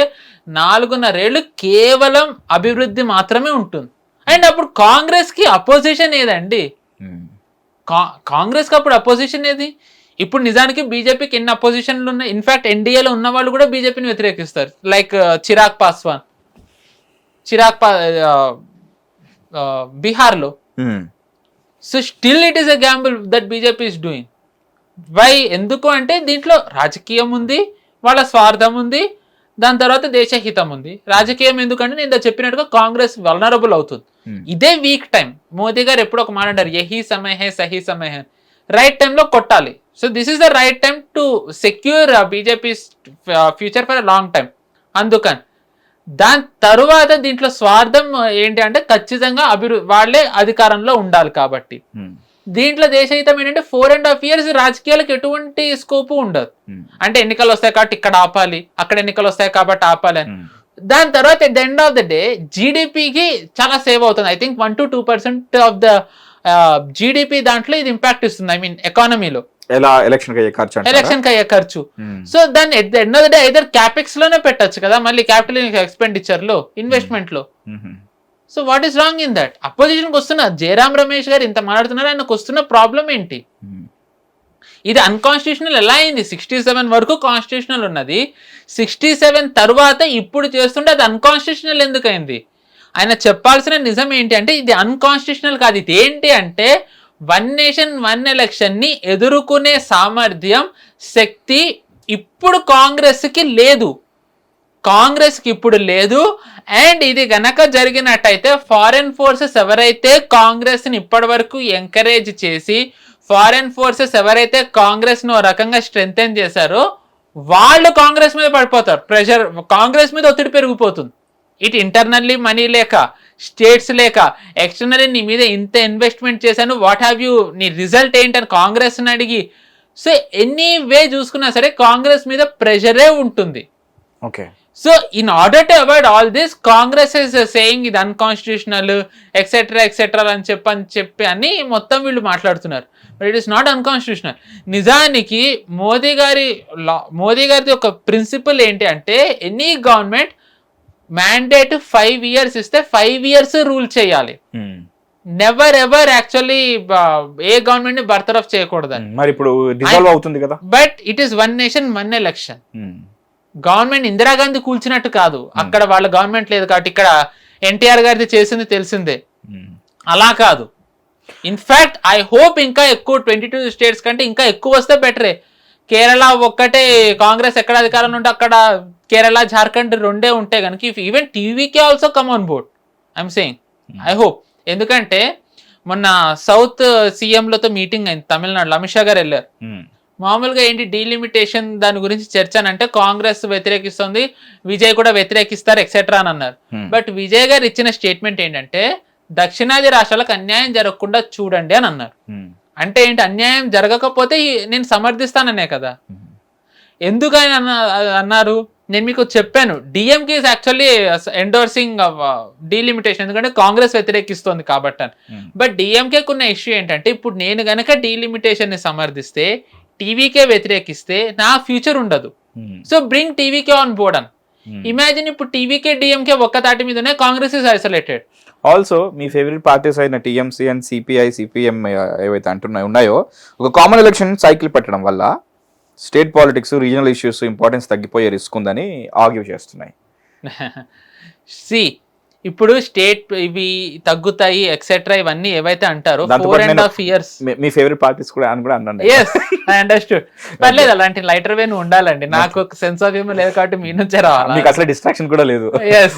4.5 ఏళ్ళు కేవలం అభివృద్ధి మాత్రమే ఉంటుంది. అండ్ అప్పుడు కాంగ్రెస్ కి అపోజిషన్ ఏదండి? కాంగ్రెస్ కి అప్పుడు అపోజిషన్ ఏది? ఇప్పుడు నిజానికి బీజేపీకి ఎన్ని అపోజిషన్లు ఉన్నాయి? ఇన్ఫాక్ట్ ఎన్డీఏలో ఉన్న వాళ్ళు కూడా బీజేపీని వ్యతిరేకిస్తారు, లైక్ చిరాగ్ పాస్వాన్ బీహార్లో. So still it is a gamble that BJP is doing. Why? ఎందుకు అంటే దీంట్లో రాజకీయం ఉంది, వాళ్ళ స్వార్థం ఉంది, దాని తర్వాత దేశహితం ఉంది. రాజకీయం ఎందుకంటే నేను చెప్పినట్టుగా కాంగ్రెస్ వల్నరబుల్ అవుతుంది. ఇదే వీక్ టైం. మోదీ గారు ఎప్పుడు ఒక మాట అంటారు, యహీ సమయ హై సహీ సమయ హై, రైట్ టైంలో కొట్టాలి. So this is the right time to secure BJP future for a long time. అందుకని దాని తరువాత దీంట్లో స్వార్థం ఏంటి అంటే ఖచ్చితంగా వాళ్ళే అధికారంలో ఉండాలి కాబట్టి. దీంట్లో దేశహితం ఏంటంటే 4.5 years రాజకీయాలకు ఎటువంటి స్కోపు ఉండదు. అంటే ఎన్నికలు వస్తాయి కాబట్టి ఇక్కడ ఆపాలి, అక్కడ ఎన్నికలు వస్తాయి కాబట్టి ఆపాలి అని. దాని తర్వాత at the end of the day జీడిపికి చాలా సేవ్ అవుతుంది. I think 1 to 2% of the GDP దాంట్లో ఇది ఇంపాక్ట్ ఇస్తుంది. ఐ మీన్ ఎకానమీలో ఎలక్షన్ కి అయ్యే ఖర్చు. సో దాన్ని at the end of the day either capex లోనే పెట్టచ్చు కదా, మళ్ళీ క్యాపిటల్ ఎక్స్పెండిచర్ లో, ఇన్వెస్ట్మెంట్ లో. So what is wrong in that? అపోజిషన్కి వస్తున్న జయరాం రమేష్ గారు ఇంత మాట్లాడుతున్నారు, ఆయనకు వస్తున్న ప్రాబ్లం ఏంటి? ఇది అన్కాన్స్టిట్యూషనల్ ఎలా అయింది? 67 వరకు కాన్స్టిట్యూషనల్ ఉన్నది, 67 తర్వాత ఇప్పుడు చేస్తుంటే అది అన్కాన్స్టిట్యూషనల్ ఎందుకు అయింది? ఆయన చెప్పాల్సిన నిజం ఏంటి అంటే ఇది అన్కాన్స్టిట్యూషనల్ కాదు. ఇది ఏంటి అంటే 1 నేషన్ 1 ఎలక్షన్ ని ఎదుర్కొనే సామర్థ్యం, శక్తి ఇప్పుడు కాంగ్రెస్కి లేదు, ఇప్పుడు లేదు. అండ్ ఇది గనక జరిగినట్టయితే ఫారెన్ ఫోర్సెస్ ఎవరైతే కాంగ్రెస్ని ఇప్పటి వరకు ఎంకరేజ్ చేసి, ఫారెన్ ఫోర్సెస్ ఎవరైతే కాంగ్రెస్ను ఓ రకంగా స్ట్రెంథెన్ చేశారో వాళ్ళు కాంగ్రెస్ మీద పడిపోతారు. ప్రెషర్ కాంగ్రెస్ మీద ఒత్తిడి పెరిగిపోతుంది. ఇటు ఇంటర్నల్లీ మనీ లేక, స్టేట్స్ లేక, ఎక్స్టర్నల్లీ నీ మీద ఇంత ఇన్వెస్ట్మెంట్ చేశాను, వాట్ హ్యావ్ యూ, నీ రిజల్ట్ ఏంటని కాంగ్రెస్ని అడిగి, సో ఎనీ వే చూసుకున్నా సరే కాంగ్రెస్ మీద ప్రెషరే ఉంటుంది. Okay. So in order to avoid all this, Congress is saying ఇది అన్కాన్స్టిట్యూషనల్ ఎక్సెట్రా అని చెప్పి అని మొత్తం వీళ్ళు మాట్లాడుతున్నారు. But it is not unconstitutional. నిజానికి మోదీ గారిది ఒక ప్రిన్సిపల్ ఏంటి అంటే, ఎనీ గవర్నమెంట్ మ్యాండేట్ 5 years ఇస్తే 5 years రూల్ చేయాలి. నెవర్ ఎవర్ యాక్చువల్లీ ఏ గవర్నమెంట్ ని బర్తరఫ్ చేయకూడదని. మరి ఇప్పుడు డిజాల్వ్ అవుతుంది కదా. But it is 1 nation 1 election. Government Indira Gandhi కూల్చినట్టు కాదు, అక్కడ వాళ్ళ గవర్నమెంట్ లేదు కాబట్టి. ఇక్కడ ఎన్టీఆర్ గారిది చేసింది తెలిసిందే, అలా కాదు. ఇన్ఫాక్ట్ ఐ హోప్ ఇంకా ఎక్కువ 22 states కంటే ఇంకా ఎక్కువ వస్తే బెటరే. కేరళ ఒక్కటే కాంగ్రెస్ ఎక్కడ అధికారంలో ఉంటే అక్కడ కేరళ, జార్ఖండ్ 2 ఉంటే కనుక even TVK also come on board, I'm saying. I hope. ఎందుకంటే మొన్న సౌత్ సీఎంలతో మీటింగ్ అయింది తమిళనాడులో, అమిత్ షా గారు వెళ్ళారు. మామూలుగా ఏంటి డీలిమిటేషన్ దాని గురించి చర్చ అని అంటే కాంగ్రెస్ వ్యతిరేకిస్తుంది, విజయ్ కూడా వ్యతిరేకిస్తారు ఎక్సెట్రా అని అన్నారు. బట్ విజయ్ గారు ఇచ్చిన స్టేట్మెంట్ ఏంటంటే దక్షిణాది రాష్ట్రాలకు అన్యాయం జరగకుండా చూడండి అని అన్నారు. అంటే ఏంటి, అన్యాయం జరగకపోతే నేను సమర్థిస్తాననే కదా. ఎందుకు ఆయన అన్నారు, నేను మీకు చెప్పాను, DMK is actually endorsing delimitation, ఎందుకంటే కాంగ్రెస్ వ్యతిరేకిస్తుంది కాబట్టి అని. బట్ డిఎంకేకి ఉన్న ఇష్యూ ఏంటంటే, ఇప్పుడు నేను గనక డీలిమిటేషన్ ని సమర్థిస్తే, టీవీకే వ్యతిరేకిస్తే నా ఫ్యూచర్ ఉండదు. So bring TVK on board అని. ఇమాజిన్ ఇప్పుడు టీవీకే డిఎంకే ఒక్క తాటి మీదనే, కాంగ్రెస్ ఇస్ ఐసోలేటెడ్. ఆల్సో మీ ఫేవరెట్ పార్టీస్ అయిన టీఎంసీ అండ్ సిపిఐ, సిపిఎం ఏవైతే ఉన్నాయో ఒక కామన్ ఎలక్షన్ సైకిల్ పెట్టడం వల్ల state politics, regional issues importance తగ్గిపోయే రిస్క్ ఉందని ఆర్గ్యూ చేస్తున్నాయి. ఇప్పుడు స్టేట్ ఇవి తగ్గుతాయి ఎక్సెట్రా ఇవన్నీ ఏవైతే అంటారో 4.5 years మీ ఫేవరెట్ పార్టీస్ కూడా అని కూడా అన్నాను. yes I understood. పర్లేదు, అలాంటి లైటర్ వే నువ్వు ఉండాలండి. నాకు ఒక సెన్స్ ఆఫ్ హ్యూమర్ లేదు కాబట్టి మీ నుంచే రావాలి. మీకు అసలు డిస్ట్రాక్షన్ కూడా లేదు. yes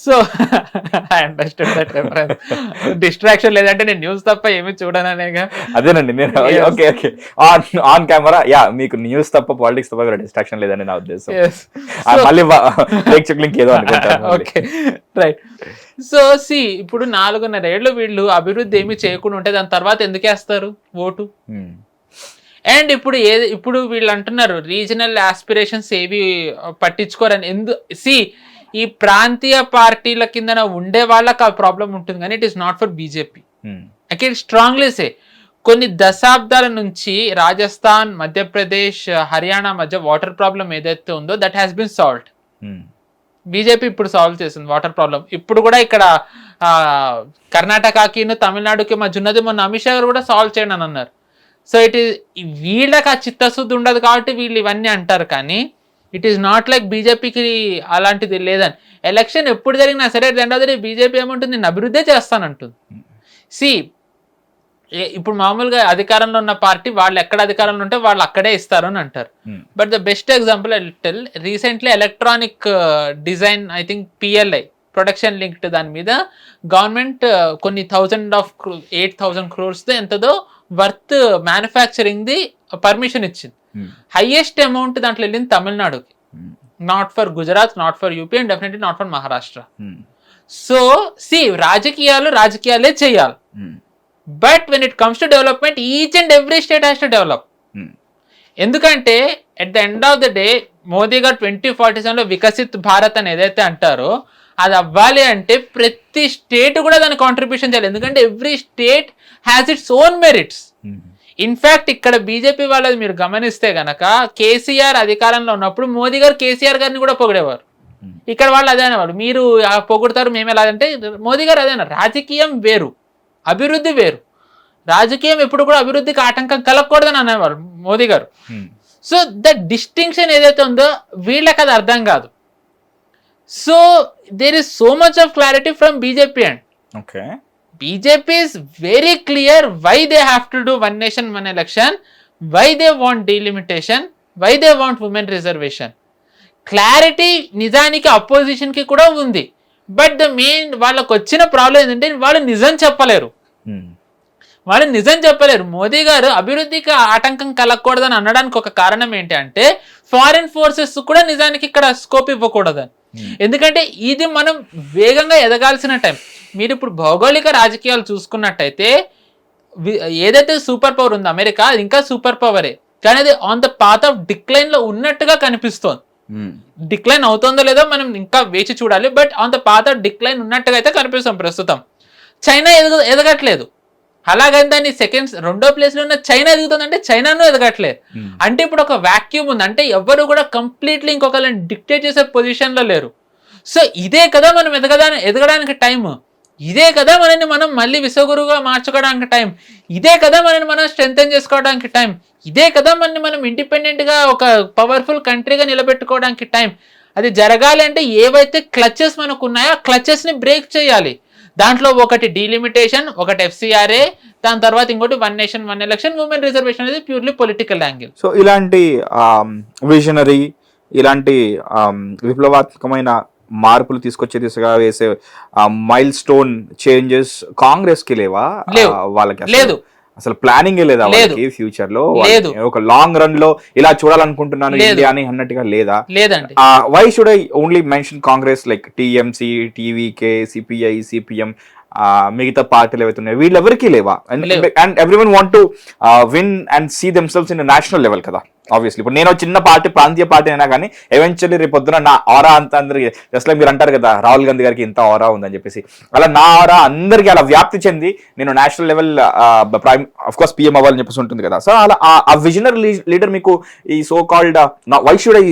so I understood that reference. Distraction లేదంటే నేను న్యూస్ తప్ప ఏమీ చూడననేగా. అదేనండి నేను okay okay on camera yeah మీకు న్యూస్ తప్ప పాలిటిక్స్ తప్ప డిస్ట్రాక్షన్ లేదని నా ఉద్దేశం. మళ్ళీ ప్రేక్షకులు ఏదో అనుకుంటారు. Okay right. సో ఇప్పుడు 4.5 ఏళ్ళు వీళ్ళు అభివృద్ధి ఏమి చేయకుండా ఉంటే దాని తర్వాత ఎందుకు వేస్తారు ఓటు? అండ్ ఇప్పుడు వీళ్ళు అంటున్నారు రీజనల్ ఆస్పిరేషన్స్ ఏవి పట్టించుకోరని. ఈ ప్రాంతీయ పార్టీల కింద ఉండే వాళ్ళకి ఆ ప్రాబ్లం ఉంటుంది, కానీ it is not for BJP. I can strongly సే కొన్ని దశాబ్దాల నుంచి రాజస్థాన్, మధ్యప్రదేశ్, హర్యానా మధ్య వాటర్ ప్రాబ్లం ఏదైతే ఉందో that has been solved. BJP ఇప్పుడు సాల్వ్ చేసింది వాటర్ ప్రాబ్లం. ఇప్పుడు కూడా ఇక్కడ కర్ణాటకకి తమిళనాడుకి మధ్య ఉన్నది మొన్న అమిత్ షా గారు కూడా సాల్వ్ చేయండి అని అన్నారు. సో వీళ్ళకి ఆ చిత్తశుద్ధి ఉండదు కాబట్టి వీళ్ళు ఇవన్నీ అంటారు, కానీ ఇట్ ఈస్ నాట్ లైక్ బీజేపీకి అలాంటిది లేదని. ఎలక్షన్ ఎప్పుడు జరిగినా సరే రెండోది బీజేపీ ఏమంటుంది, నేను అభివృద్ధి చేస్తానంటుంది. ఇప్పుడు మామూలుగా అధికారంలో ఉన్న పార్టీ వాళ్ళు ఎక్కడ అధికారంలో ఉంటే వాళ్ళు అక్కడే ఇస్తారు అని అంటారు. But the best example I tell, recently electronic design I think PLI production linked దాని మీద గవర్నమెంట్ కొన్ని 8,000 crores ఎంతదో వర్త్ మ్యానుఫ్యాక్చరింగ్ ది పర్మిషన్ ఇచ్చింది. హైయెస్ట్ అమౌంట్ దాంట్లో వెళ్ళింది తమిళనాడుకి, not for Gujarat, not for UP and definitely not for Maharashtra. So రాజకీయాలే చేయాలి. But when it comes to development, each and every state has to develop. ఎందుకంటే at the end of the day Modi గారు 2047లో వికసిత్ భారత్ అని ఏదైతే అంటారో అది అవ్వాలి అంటే ప్రతి స్టేట్ కూడా దాని కాంట్రిబ్యూషన్ చేయాలి. ఎందుకంటే every state has its own merits. In fact ఇక్కడ బీజేపీ వాళ్ళది మీరు గమనిస్తే గనక కేసీఆర్ అధికారంలో ఉన్నప్పుడు మోదీ గారు కేసీఆర్ గారిని కూడా పొగిడేవారు. ఇక్కడ వాళ్ళు అదే అనేవారు, మీరు పొగుడతారు మేము ఎలా అంటే. మోదీ గారు అదే అన్నారు, రాజకీయం వేరు, అభివృద్ధి వేరు. రాజకీయం ఎప్పుడు కూడా అభివృద్ధికి ఆటంకం కలగకూడదని అనేవారు మోదీ గారు. సో ద డిస్టింక్షన్ ఏదైతే ఉందో వీళ్ళకి అది అర్థం కాదు. So there is so much of clarity from BJP and BJP is very clear why they have to do 1 nation 1 election, why they want delimitation, why they want women reservation? Clarity నిజానికి opposition కి కూడా ఉంది. But the main వాళ్ళకు వచ్చిన problem ఏంటంటే వాళ్ళు నిజం చెప్పలేరు. మోదీ గారు అభివృద్ధికి ఆటంకం కలగకూడదని అనడానికి ఒక కారణం ఏంటి అంటే ఫారిన్ ఫోర్సెస్ కూడా నిజానికి ఇక్కడ స్కోప్ ఇవ్వకూడదని. ఎందుకంటే ఇది మనం వేగంగా ఎదగాల్సిన టైం. మీరు ఇప్పుడు భౌగోళిక రాజకీయాలు చూసుకున్నట్టయితే ఏదైతే సూపర్ పవర్ ఉందో అమెరికా, అది ఇంకా సూపర్ పవరే, కానీ అది on the path of decline లో ఉన్నట్టుగా కనిపిస్తోంది. డిక్లైన్ అవుతుందో లేదో మనం ఇంకా వేచి చూడాలి. But on the path of decline ఉన్నట్టుగా అయితే కనిపిస్తాం ప్రస్తుతం. చైనా ఎదగట్లేదు, అలాగని దాన్ని రెండో ప్లేస్ లో ఉన్న చైనా ఎదుగుతుందంటే చైనాను ఎదగట్లేదు. అంటే ఇప్పుడు ఒక వాక్యూమ్ ఉంది, అంటే ఎవరు కూడా కంప్లీట్లీ ఇంకొకరిని డిక్టేట్ చేసే పొజిషన్ లో లేరు. సో ఇదే కదా మనం ఎదగడానికి టైం, ఇదే కదా మనల్ని మనం మళ్ళీ విశ్వగురువుగా మార్చుకోవడానికి టైం, ఇదే కదా మనల్ని మనం స్ట్రెంథెన్ చేసుకోవడానికి టైం, ఇదే కదా మనల్ని మనం ఇండిపెండెంట్ గా ఒక పవర్ఫుల్ కంట్రీగా నిలబెట్టుకోవడానికి టైం. అది జరగాలి అంటే ఏవైతే క్లచెస్ మనకు ఉన్నాయో ఆ క్లచెస్ ని బ్రేక్ చేయాలి. దాంట్లో ఒకటి డీలిమిటేషన్, ఒకటి FCRA, దాని తర్వాత ఇంకోటి 1 నేషన్ 1 ఎలక్షన్, ఉమెన్ రిజర్వేషన్ అనేది ప్యూర్లీ పొలిటికల్ యాంగిల్. సో ఇలాంటి విజనరీ, ఇలాంటి విప్లవాత్మకమైన మార్పులు తీసుకొచ్చే దిశగా వేసే మైల్ స్టోన్ చేంజెస్ కాంగ్రెస్ కి లేవా? వాళ్ళకి లేదు, అసలు ప్లానింగ్ లేదా వాళ్ళకి ఫ్యూచర్ లో? ఒక లాంగ్ రన్ లో ఇలా చూడాలనుకుంటున్నాను ఇండియా అని అన్నట్టుగా లేదా? లేదండి. Why should I only mention Congress like TMC, TVK, CPI, CPM, మిగతా పార్టీలు ఏవైతే ఉన్నాయో వీళ్ళెవరికి లేవా? And everyone want to win and see themselves in national level కదా. ఆబ్వియస్లీ ఇప్పుడు నేను చిన్న పార్టీ, ప్రాంతీయ పార్టీ అయినా కానీ ఎవెన్చువల్లీ రేపు పొద్దున నా ఆరా అంతా అందరికి, జస్ట్ లైక్ మీరు అంటారు కదా రాహుల్ గాంధీ గారికి ఇంత ఆరా ఉందని చెప్పేసి, అలా నా ఆరా అందరికి అలా వ్యాప్తి చెంది నేను national level prime of course PM అవ్వాలని చెప్పేసి ఉంటుంది కదా. సో అలా ఆ విజనరీ లీడర్ మీకు ఈ so called, why should I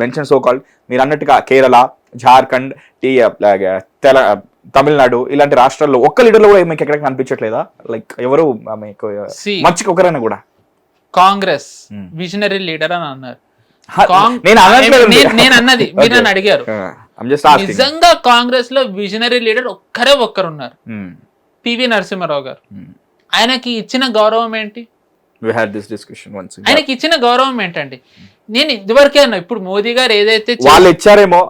mention so called, మీరు అన్నట్టుగా కేరళ, జార్ఖండ్, తమిళనాడు ఇలాంటి రాష్ట్రాల్లో ఒక్క లీడర్లు కూడా మీకు ఎక్కడ కనిపించట్లేదా? లైక్ ఎవరు మీకు మంచిగా ఒకరైనా కూడా? కాంగ్రెస్ విజనరీ లీడర్ అని అన్నారు. నేను అన్నది మీరు నన్ను అడిగారు. నిజంగా కాంగ్రెస్ లో విజనరీ లీడర్ ఒక్కరున్నారు, PV నరసింహారావు గారు. ఆయనకి ఇచ్చిన గౌరవం ఏంటి? ఆయనకి ఇచ్చిన గౌరవం ఏంటండి? నేను ఇదివరకే అన్నా, ఇప్పుడు మోదీ గారు ఏదైతే వాళ్ళు ఇచ్చారేమో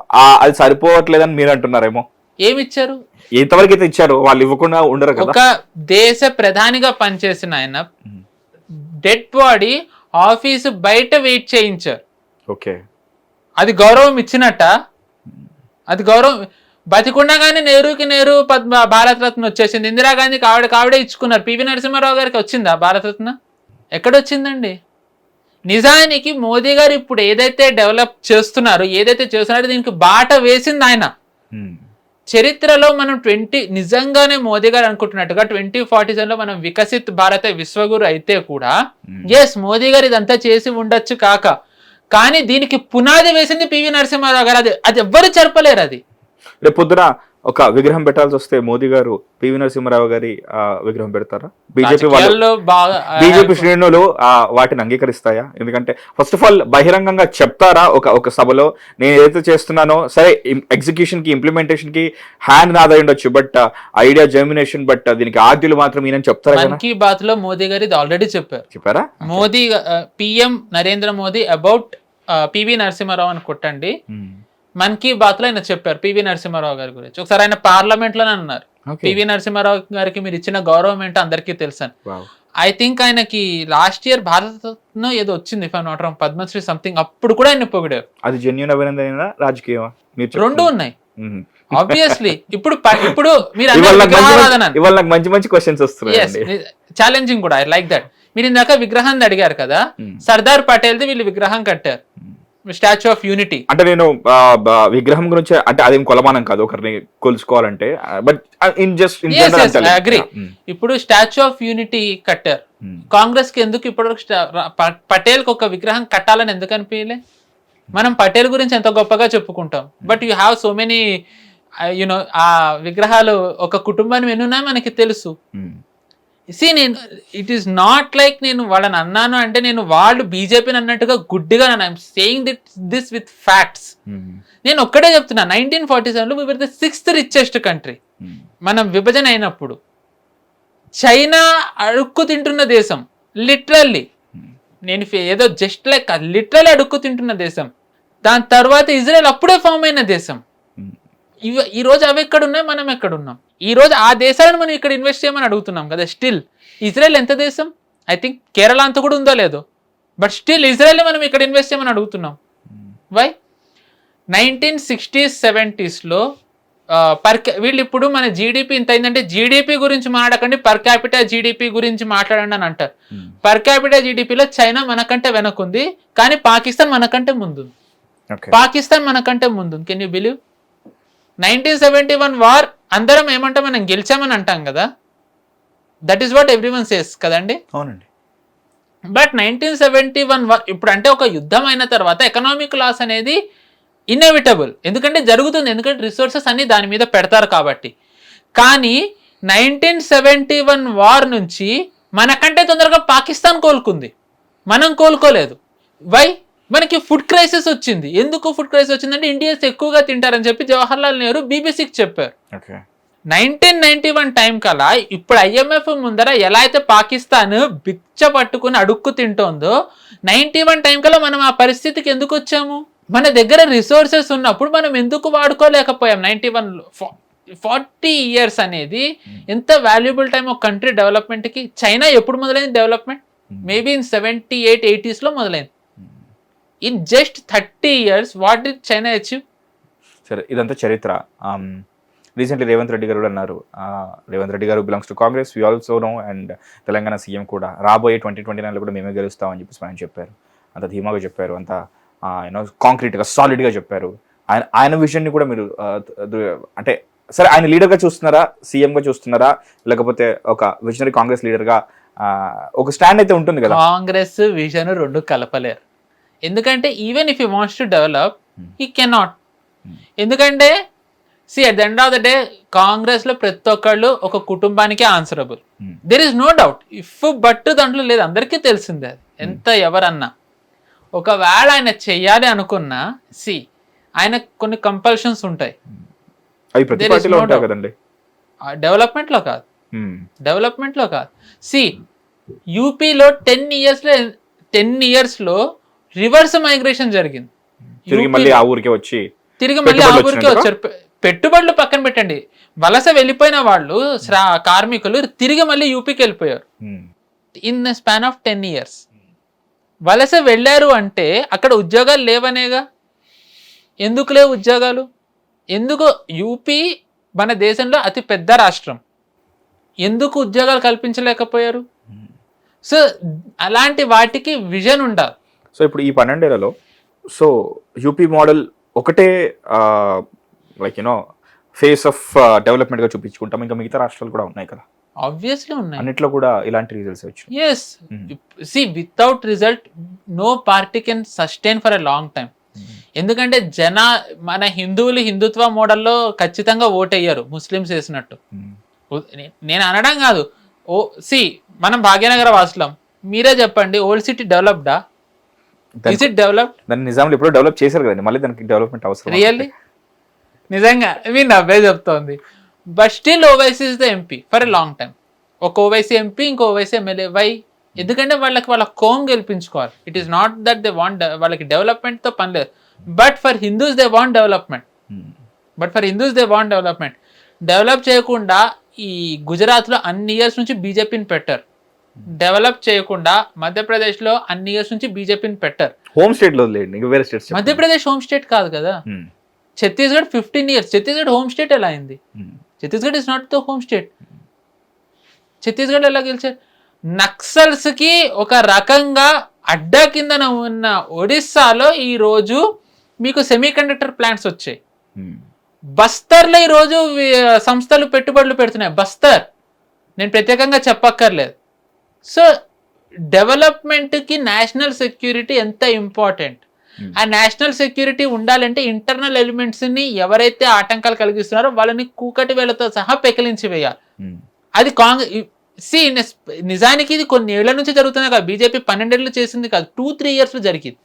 అది సరిపోవట్లేదని మీరు అంటున్నారేమో. ఏమిచ్చారు? ఎంతవరకు అయితే ఇచ్చారు, వాళ్ళు ఇవ్వకుండా ఉండరు కదా. ఒక దేశ ప్రధానిగా పనిచేసిన ఆయన డెడ్ బాడీ ఆఫీసు బయట వెయిట్ చేయించారు. ఓకే, అది గౌరవం ఇచ్చినట్ట? అది గౌరవం. బతికుండగానే నెహ్రూకి భారతరత్న వచ్చేసింది, ఇందిరాగాంధీకి ఆవిడే ఇచ్చుకున్నారు. PV నరసింహారావు గారికి వచ్చిందా భారతరత్న? ఎక్కడొచ్చిందండి? నిజానికి మోదీ గారు ఇప్పుడు ఏదైతే డెవలప్ చేస్తున్నారో దీనికి బాట వేసింది ఆయన. చరిత్రలో మనం నిజంగానే మోదీ గారు అనుకుంటున్నట్టుగా 2047లో మనం వికసిత్ భారత విశ్వగురు అయితే కూడా ఎస్ మోదీ గారు ఇదంతా చేసి ఉండొచ్చు కానీ దీనికి పునాది వేసింది PV నరసింహారావు గారు. అది ఎవ్వరు చెరపలేరు. అది రేపు పొద్దున ఒక విగ్రహం పెట్టాల్సి వస్తే మోదీ గారు PV నరసింహారావు గారి విగ్రహం పెడతారా? బీజేపీ శ్రేణులు వాటిని అంగీకరిస్తాయా? ఎందుకంటే ఫస్ట్ ఆఫ్ ఆల్ బహిరంగంగా చెప్తారా ఒక సభలో, నేను ఏదైతే చేస్తున్నానో సరే ఎగ్జిక్యూషన్ కి ఇంప్లిమెంటేషన్ కి హ్యాండ్ నాదై ఉండొచ్చు, బట్ ఐడియా జర్మినేషన్, బట్ దీనికి ఆద్యులు మాత్రం ఈయన చెప్తారా? మన్ కీ బాత్ లో మోదీ గారు ఇది ఆల్రెడీ చెప్పారా? Modi PM Narendra Modi about PV Narasimha Rao అని కొట్టండి, మన్ కీ బాత్ లో ఆయన చెప్పారు PV నరసింహారావు గారి గురించి. ఒకసారి ఆయన పార్లమెంట్ లోనే అన్నారు, PV నరసింహారావు గారికి మీరు ఇచ్చిన గౌరవం ఏంటో అందరికీ తెలుసు అని. ఐ థింక్ ఆయనకి లాస్ట్ ఇయర్ భారతరత్న ఏదో వచ్చింది, if I not wrong, Padma Shri something, అప్పుడు కూడా ఆయన పొగిడారు. అది జెన్యూన్ అభినందన రాజకీయమా? రెండు ఉన్నాయి ఆబ్వియస్లీ. ఇప్పుడు మీరు ఇవాళ మంచి మంచి క్వశ్చన్స్ వస్తున్నాయి, ఛాలెంజింగ్ కూడా. I like that. మీరు ఇందాక విగ్రహాన్ని అడిగారు కదా, సర్దార్ పటేల్ది వీళ్ళు విగ్రహం కట్టారు, స్టాచ్యూ ఆఫ్ యూనిటీ. అంటే నేను విగ్రహం గురించి అంటే అదేం కొలమానం కాదు ఒకరిని కొలుచుకోవాలంటే, బట్ అగ్రీ. ఇప్పుడు స్టాచ్యూ ఆఫ్ యూనిటీ కట్టారు, కాంగ్రెస్ కి ఎందుకు ఇప్పుడు పటేల్ కి ఒక విగ్రహం కట్టాలని ఎందుకు అనిపించలే? మనం పటేల్ గురించి ఎంత గొప్పగా చెప్పుకుంటాం, but you have so many you know ఆ విగ్రహాలు ఒక కుటుంబాన్ని ఎన్నున్నా మనకి తెలుసు. నేను ఇట్ ఈస్ నాట్ లైక్ నేను వాళ్ళని అన్నాను అంటే నేను వాళ్ళు బీజేపీని అన్నట్టుగా గుడ్డిగా I'm saying this with facts. నేను ఒక్కడే చెప్తున్నా, 1947లో we were the 6th richest country. మనం విభజన అయినప్పుడు చైనా అడుక్కు తింటున్న దేశం లిటరల్లీ. నేను ఏదో జస్ట్ లైక్ లిటరల్ అడుక్కు తింటున్న దేశం. దాని తర్వాత ఇజ్రాయెల్ అప్పుడే ఫామ్ అయిన దేశం. ఈ రోజు అవి ఎక్కడ ఉన్నాయి, మనం ఎక్కడ ఉన్నాం? ఈ రోజు ఆ దేశాలను మనం ఇక్కడ ఇన్వెస్ట్ చేయమని అడుగుతున్నాం కదా. స్టిల్ ఇజ్రాయెల్ ఎంత దేశం? ఐ థింక్ కేరళ అంత కూడా ఉందో లేదో, బట్ స్టిల్ ఇజ్రాయెల్ మనం ఇక్కడ ఇన్వెస్ట్ చేయమని అడుగుతున్నాం. వై? 1960s 70sలో వీళ్ళు ఇప్పుడు మన జీడిపి ఇంత అయిందంటే జీడిపి గురించి మాట్లాడకండి, పర్ క్యాపిటా జీడిపి గురించి మాట్లాడండి అని అంటారు. పర్ క్యాపిటా జీడిపిలో చైనా మనకంటే వెనకుంది, కానీ పాకిస్తాన్ మనకంటే ముందుంది. పాకిస్తాన్ మనకంటే ముందుంది. Can you believe? 1971 వార్ అందరం ఏమంటాం, మనం గెలిచామని అంటాం కదా. That is what everyone says కదండి. అవునండి. బట్ 1971 వార్ ఇప్పుడు అంటే ఒక యుద్ధం అయిన తర్వాత ఎకనామిక్ లాస్ అనేది ఇన్ఎవిటబుల్, ఎందుకంటే జరుగుతుంది, ఎందుకంటే రిసోర్సెస్ అన్ని దాని మీద పెడతారు కాబట్టి. కానీ 1971 వార్ నుంచి మనకంటే తొందరగా పాకిస్తాన్ కోలుకుంది, మనం కోలుకోలేదు. వై? మనకి ఫుడ్ క్రైసిస్ వచ్చింది. ఎందుకు ఫుడ్ క్రైసిస్ వచ్చిందంటే ఇండియన్స్ ఎక్కువగా తింటారని చెప్పి జవహర్లాల్ నెహ్రూ బీబీసీకి చెప్పారు. 1991 టైం కల్లా ఇప్పుడు IMF ముందర ఎలా అయితే పాకిస్తాన్ బిచ్చ పట్టుకుని అడుక్కు తింటోందో, 91 టైం కల్లా మనం ఆ పరిస్థితికి ఎందుకు వచ్చాము? మన దగ్గర రిసోర్సెస్ ఉన్నప్పుడు మనం ఎందుకు వాడుకోలేకపోయాం? 91లో 40 years అనేది ఎంత వాల్యుబుల్ టైం ఒక కంట్రీ డెవలప్మెంట్కి. చైనా ఎప్పుడు మొదలైంది డెవలప్మెంట్? మేబీ ఇన్ 78, 80sలో మొదలైంది. In just 30 years what did China achieve? సరే, ఇదంతా చరిత్ర. రీసెంట్లీ రేవంత్ రెడ్డి గారు కూడా అన్నారు, రేవంత్ రెడ్డి గారు belongs to Congress, we also know, and Telangana CM కూడా రాబోయే 2029లో కూడా మేమే గెలుస్తామని చెప్పేసి ఆయన చెప్పారు. అంత ధీమాగా చెప్పారు, అంత కాంక్రీట్గా సాలిడ్గా చెప్పారు. ఆయన విషయాన్ని కూడా మీరు అంటే సరే, ఆయన లీడర్గా చూస్తున్నారా, సీఎంగా చూస్తున్నారా, లేకపోతే ఒక విజనరీ కాంగ్రెస్ లీడర్గా ఒక స్టాండ్ అయితే ఉంటుంది కదా? కాంగ్రెస్ విజన్ రెండు కలపలేరు. ఎందుకంటే even if you wants to develop he cannot. ఎందుకంటే at the end of the day Congress లో ప్రతి ఒక్కళ్ళు ఒక కుటుంబానికే answerable. There is no doubt. If but దాంట్లో లేదు, అందరికీ తెలిసిందే అది, ఎంత ఎవరన్నా. ఒకవేళ ఆయన చెయ్యాలి అనుకున్నా ఆయన కొన్ని కంపల్షన్స్ ఉంటాయి. డెవలప్మెంట్ లో కాదు. యూపీలో 10 years లో రివర్స్ మైగ్రేషన్ జరిగింది. తిరిగి మళ్ళీ ఆ ఊరికే వచ్చారు. పెట్టుబడులు పక్కన పెట్టండి, వలస వెళ్ళిపోయిన వాళ్ళు కార్మికులు తిరిగి మళ్ళీ యూపీకి వెళ్ళిపోయారు. In the span of 10 years వలస వెళ్ళారు అంటే అక్కడ ఉద్యోగాలు లేవనేగా. ఎందుకు లేవు ఉద్యోగాలు? ఎందుకు? యూపీ మన దేశంలో అతి పెద్ద రాష్ట్రం, ఎందుకు ఉద్యోగాలు కల్పించలేకపోయారు? సో అలాంటి వాటికి విజన్ ఉండాలి. సో ఇప్పుడు ఈ 12 ఏళ్లలో సో యూపీ మోడల్ ఒకటే లైక్ ఫేస్ ఆఫ్ డెవలప్మెంట్ గా చూపించుకుంటాం, ఇంకా మిగతా రాష్ట్రాలు కూడా ఉన్నాయి కదా? ఆబ్వియస్లీ ఉన్నాయి. అన్నిట్లో కూడా ఇలాంటి రిజల్ట్స్ వచ్చాయి. Yes, without result no party can sustain for a long time. ఎందుకంటే మన హిందుత్వ మోడల్లో ఖచ్చితంగా ఓటయ్యారు ముస్లిమ్స్ వేసినట్టు. నేను అనడం కాదు. మనం భాగ్యనగర వాసులం, మీరే చెప్పండి, ఓల్డ్ సిటీ డెవలప్డా? Is it developed? దాన్ని నిజాంలో ఎప్పుడో డెవలప్ చేశారు కదండి, మళ్ళీ దానికి డెవలప్మెంట్ అవసరం? రియల్లీ? నిజంగా మీ నవ్వే చెప్తోంది. But still Owaisi is the MP for a long time. ఒక ఓవైసీ ఎంపీ, ఇంకో ఓవైసీ ఎమ్మెల్యే. వై? ఎందుకంటే వాళ్ళ కోమ్ గెలిపించుకోవాలి. It is not that they want, వాళ్ళకి డెవలప్మెంట్తో పని లేదు. But for Hindus they want development. Develop చేయకుండా ఈ గుజరాత్లో అన్ని ఇయర్స్ నుంచి బీజేపీని పెట్టారు. డెవలప్ చేయకుండా మధ్యప్రదేశ్లో అన్ని ఇయర్స్ నుంచి బీజేపీని పెట్టారు. హోమ్ స్టేట్ లో వేరే స్టేట్స్. మధ్యప్రదేశ్ హోమ్ స్టేట్ కాదు కదా. Chhattisgarh 15 years. Chhattisgarh home state ఎలా అయింది? Chhattisgarh is not the home state. Chhattisgarh ఎలా గెలిచారు? నక్సల్స్ కి ఒక రకంగా అడ్డా కిందన ఉన్న ఒడిస్సాలో ఈ రోజు మీకు సెమీ కండక్టర్ ప్లాంట్స్ వచ్చాయి. బస్తర్లో ఈ రోజు సంస్థలు పెట్టుబడులు పెడుతున్నాయి. బస్తర్ నేను ప్రత్యేకంగా చెప్పక్కర్లేదు. సో డెవలప్మెంట్కి నేషనల్ సెక్యూరిటీ ఎంత ఇంపార్టెంట్. ఆ నేషనల్ సెక్యూరిటీ ఉండాలంటే ఇంటర్నల్ ఎలిమెంట్స్ని ఎవరైతే ఆటంకాలు కలిగిస్తున్నారో వాళ్ళని కూకటి వేలతో సహా పెకిలించి వేయాలి. అది నిజానికి ఇది కొన్ని ఏళ్ల నుంచి జరుగుతున్నాయి కదా. బీజేపీ 12 ఏళ్ళు చేసింది కాదు, 2-3 years జరిగింది.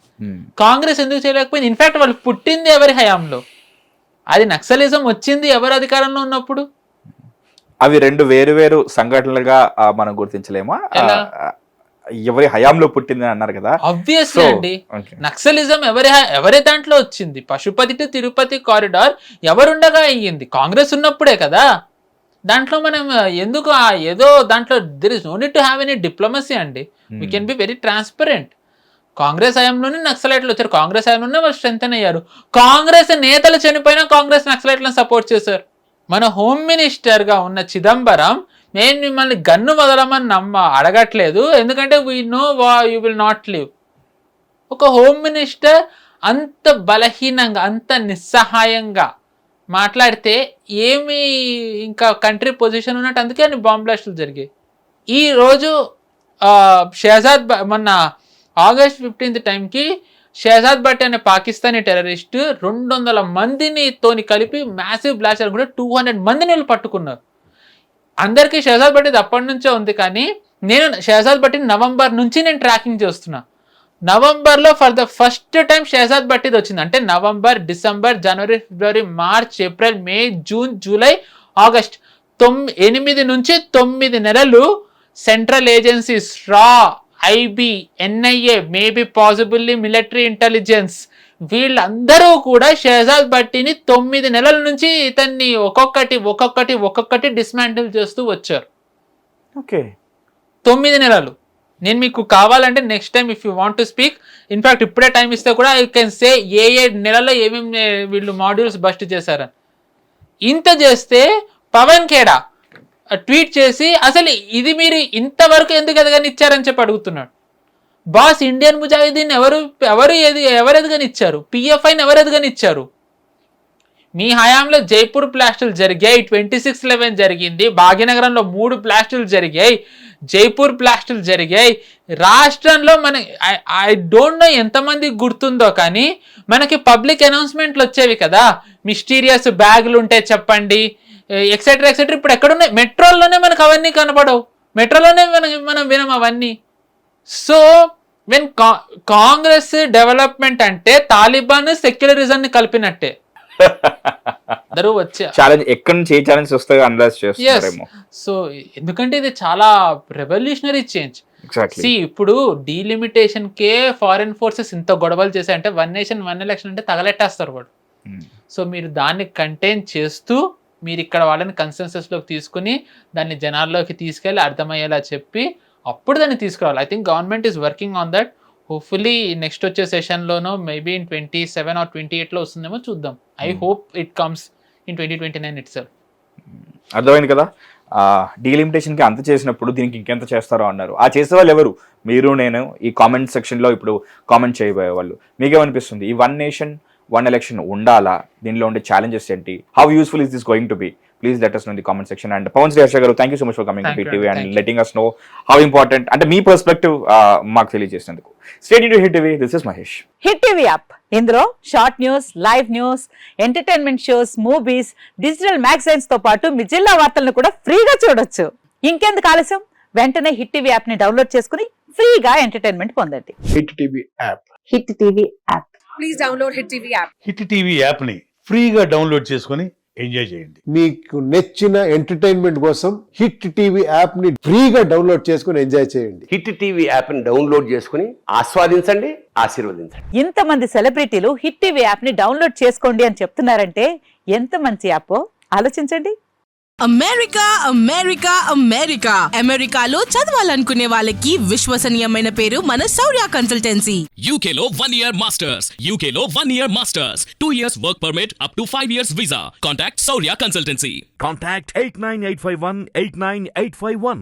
కాంగ్రెస్ ఎందుకు చేయలేకపోయింది? ఇన్ఫాక్ట్ వాళ్ళు పుట్టింది ఎవరి హయాంలో? అది నక్సలిజం వచ్చింది ఎవరు అధికారంలో ఉన్నప్పుడు? అవి రెండు వేరు వేరు సంఘటనలుగా మనం గుర్తించలేమా? ఎవరి హయాంలో పుట్టిందని అన్నారు కదా. ఆబ్వియస్లీ అండి, okay. నక్సలిజం ఎవరి దాంట్లో వచ్చింది? పశుపతి టు తిరుపతి కారిడార్ ఎవరుండగా అయ్యింది? కాంగ్రెస్ ఉన్నప్పుడే కదా. దాంట్లో మనం ఎందుకు ఏదో దాంట్లో there is no need to have any diplomacy అండి. We can be very transparent. Congress హయాంలోనే నక్సలైట్లు వచ్చారు, కాంగ్రెస్ హయాంలోనే వాళ్ళు స్ట్రెంథెన్ అయ్యారు. కాంగ్రెస్ నేతలు చనిపోయినా కాంగ్రెస్ నక్సలైట్లను సపోర్ట్ చేశారు. మన హోమ్ మినిస్టర్గా ఉన్న చిదంబరం నేను మిమ్మల్ని గన్ను వదలమని అడగట్లేదు, ఎందుకంటే we know you will not live. ఒక హోమ్ మినిస్టర్ అంత బలహీనంగా, అంత నిస్సహాయంగా మాట్లాడితే ఏమి ఇంకా కంట్రీ పొజిషన్ ఉన్నట్టు? అందుకే అన్ని బాంబ్ బ్లాస్టులు జరిగాయి. ఈరోజు షహజాద్ మొన్న August 15th టైంకి షహజాద్ భట్ అనే పాకిస్తానీ టెర్రరిస్ట్ 200 మందిని తోని కలిపి మ్యాసివ్ బ్లాస్ట్ కూడా 200 మందిని వీళ్ళు పట్టుకున్నారు. అందరికీ షహజాద్ భట్ ఇది అప్పటి నుంచే ఉంది, కానీ నేను షహజాద్ భట్ని నవంబర్ నుంచి నేను ట్రాకింగ్ చేస్తున్నా. నవంబర్లో for the first time Shahzad భట్టిది వచ్చింది. అంటే November, December, January, February, March, April, May, June, July, August 8 నుంచి 9 నెలలు సెంట్రల్ ఏజెన్సీస్, రా, IB, NIA, maybe possibly military intelligence, వీళ్ళందరూ కూడా షహజాద్ భట్టిని 9 నెలల నుంచి ఇతన్ని ఒక్కొక్కటి డిస్మాంటిల్ చేస్తూ వచ్చారు. ఓకే, 9 నెలలు. నేను మీకు కావాలంటే next time if you want to speak, in fact ఇప్పుడే టైం ఇస్తే కూడా ఐ కెన్ సే ఏ నెలలో ఏమేమి వీళ్ళు మాడ్యూల్స్ బస్ట్ చేశారని. ఇంత చేస్తే పవన్ ఖేడా ట్వీట్ చేసి అసలు ఇది మీరు ఇంతవరకు ఎందుకు ఎదగని ఇచ్చారని చెప్పి అడుగుతున్నాడు. బాస్, ఇండియన్ ముజాహిదీన్ ఎవరు ఎదగని ఇచ్చారు? పిఎఫ్ఐని ఎవరు ఎదగని ఇచ్చారు? మీ హయాంలో జైపూర్ బ్లాస్టులు జరిగాయి, 26/11 జరిగింది, భాగ్యనగరంలో 3 బ్లాస్టులు జరిగాయి, జైపూర్ బ్లాస్టులు జరిగాయి. రాష్ట్రంలో ఐ డోంట్ నో ఎంతమంది గుర్తుందో కానీ మనకి పబ్లిక్ అనౌన్స్మెంట్లు వచ్చేవి కదా, మిస్టీరియస్ బ్యాగులు ఉంటే చెప్పండి, ఎక్సెట్రా ఎక్సెట్రా. ఇప్పుడు ఎక్కడున్నాయి? మెట్రోల్లోనే మనకు అవన్నీ కనపడవు, మెట్రోలోనే మనం వినం అవన్నీ. సో వెన్ కాంగ్రెస్ డెవలప్మెంట్ అంటే తాలిబాన్ సెక్యులరిజం ని కలిపినట్టే. అందరూ ఛాలెంజ్ ఎక్కడి నుంచి ఏ ఛాలెంజ్ వస్తాయో అనలైజ్ చేస్తారేమో. సో ఎందుకంటే ఇది చాలా రెవల్యూషనరీ చేంజ్. ఇప్పుడు డీలిమిటేషన్ కే ఫారిన్ ఫోర్సెస్ ఇంత గొడవలు చేశాయంటే 1 నేషన్ 1 ఎలక్షన్ అంటే తగలెట్టేస్తారు వాడు. సో మీరు దాన్ని కంటైన్ చేస్తూ మీరు ఇక్కడ వాళ్ళని కన్సెన్సస్ లోకి తీసుకుని దాన్ని జనాల్లోకి తీసుకెళ్ళి అర్థమయ్యేలా చెప్పి అప్పుడు దాన్ని తీసుకురావాలి. I think government is working on that. Hopefully next వచ్చే సెషన్లోనో మేబీ ఇన్ 27 or 28లో వస్తుందేమో చూద్దాం. I hope it comes in 2029 it self. అర్థమైంది కదా, డీలిమిటేషన్కి అంత చేసినప్పుడు దీనికి ఇంకెంత చేస్తారో అన్నారు. ఆ చేసే వాళ్ళు ఎవరు? మీరు, నేను, ఈ కామెంట్ సెక్షన్లో ఇప్పుడు కామెంట్ చేయబోయే వాళ్ళు. మీకేమనిపిస్తుంది? ఈ 1 నేషన్ 1 ఎలక్షన్ ఉండాలా? దీనిలో ఉండే ఛాలెంజెస్ ఏంటి? How useful is this going to be? Please let us know in the comment section. And Pawan Sri Harsha garu, thank you so much for coming to Hit TV and letting us know how important and me perspective maaku తెలియజేసినందుకు. Stay tuned to Hit TV. This is Mahesh. Hit TV app, ఇందులో short news, live news, entertainment shows, movies, digital magazines తో పాటు మీ జిల్లా వార్తలను కూడా ఫ్రీగా చూడొచ్చు. ఇంకెందుకు ఆలస్యం? వెంటనే హిట్ టీవీ యాప్ ని డౌన్లోడ్ చేసుకుని ఫ్రీగా ఎంటర్టైన్మెంట్ పొందండి. Hit TV app. Hit TV app. Please download Hit TV app. Hit TV app ని ఫ్రీగా డౌన్లోడ్ చేసుకొని ఎంజాయ్ చేయండి. మీకు నచ్చిన ఎంటర్టైన్మెంట్ కోసం హిట్ టీవీ యాప్ ని ఫ్రీగా డౌన్లోడ్ చేసుకొని ఎంజాయ్ చేయండి. హిట్ టీవీ యాప్ ని డౌన్లోడ్ చేసుకుని ఆస్వాదించండి, ఆశీర్వదించండి. ఇంతమంది సెలబ్రిటీలు హిట్ టీవీ యాప్ ని డౌన్లోడ్ చేసుకోండి అని చెప్తున్నారంటే ఎంత మంచి యాప్ ఆలోచించండి. అమెరికా అమెరికా అమెరికా అమెరికాలో చదవాలనుకునే వాళ్ళకి విశ్వసనీయమైన పేరు మన శౌర్య కన్సల్టెన్సీ. UK లో 1 year masters, UK లో 1 year masters, 2 years work permit up to 5 years visa. Contact Saurya Consultancy. Contact 89851 89851.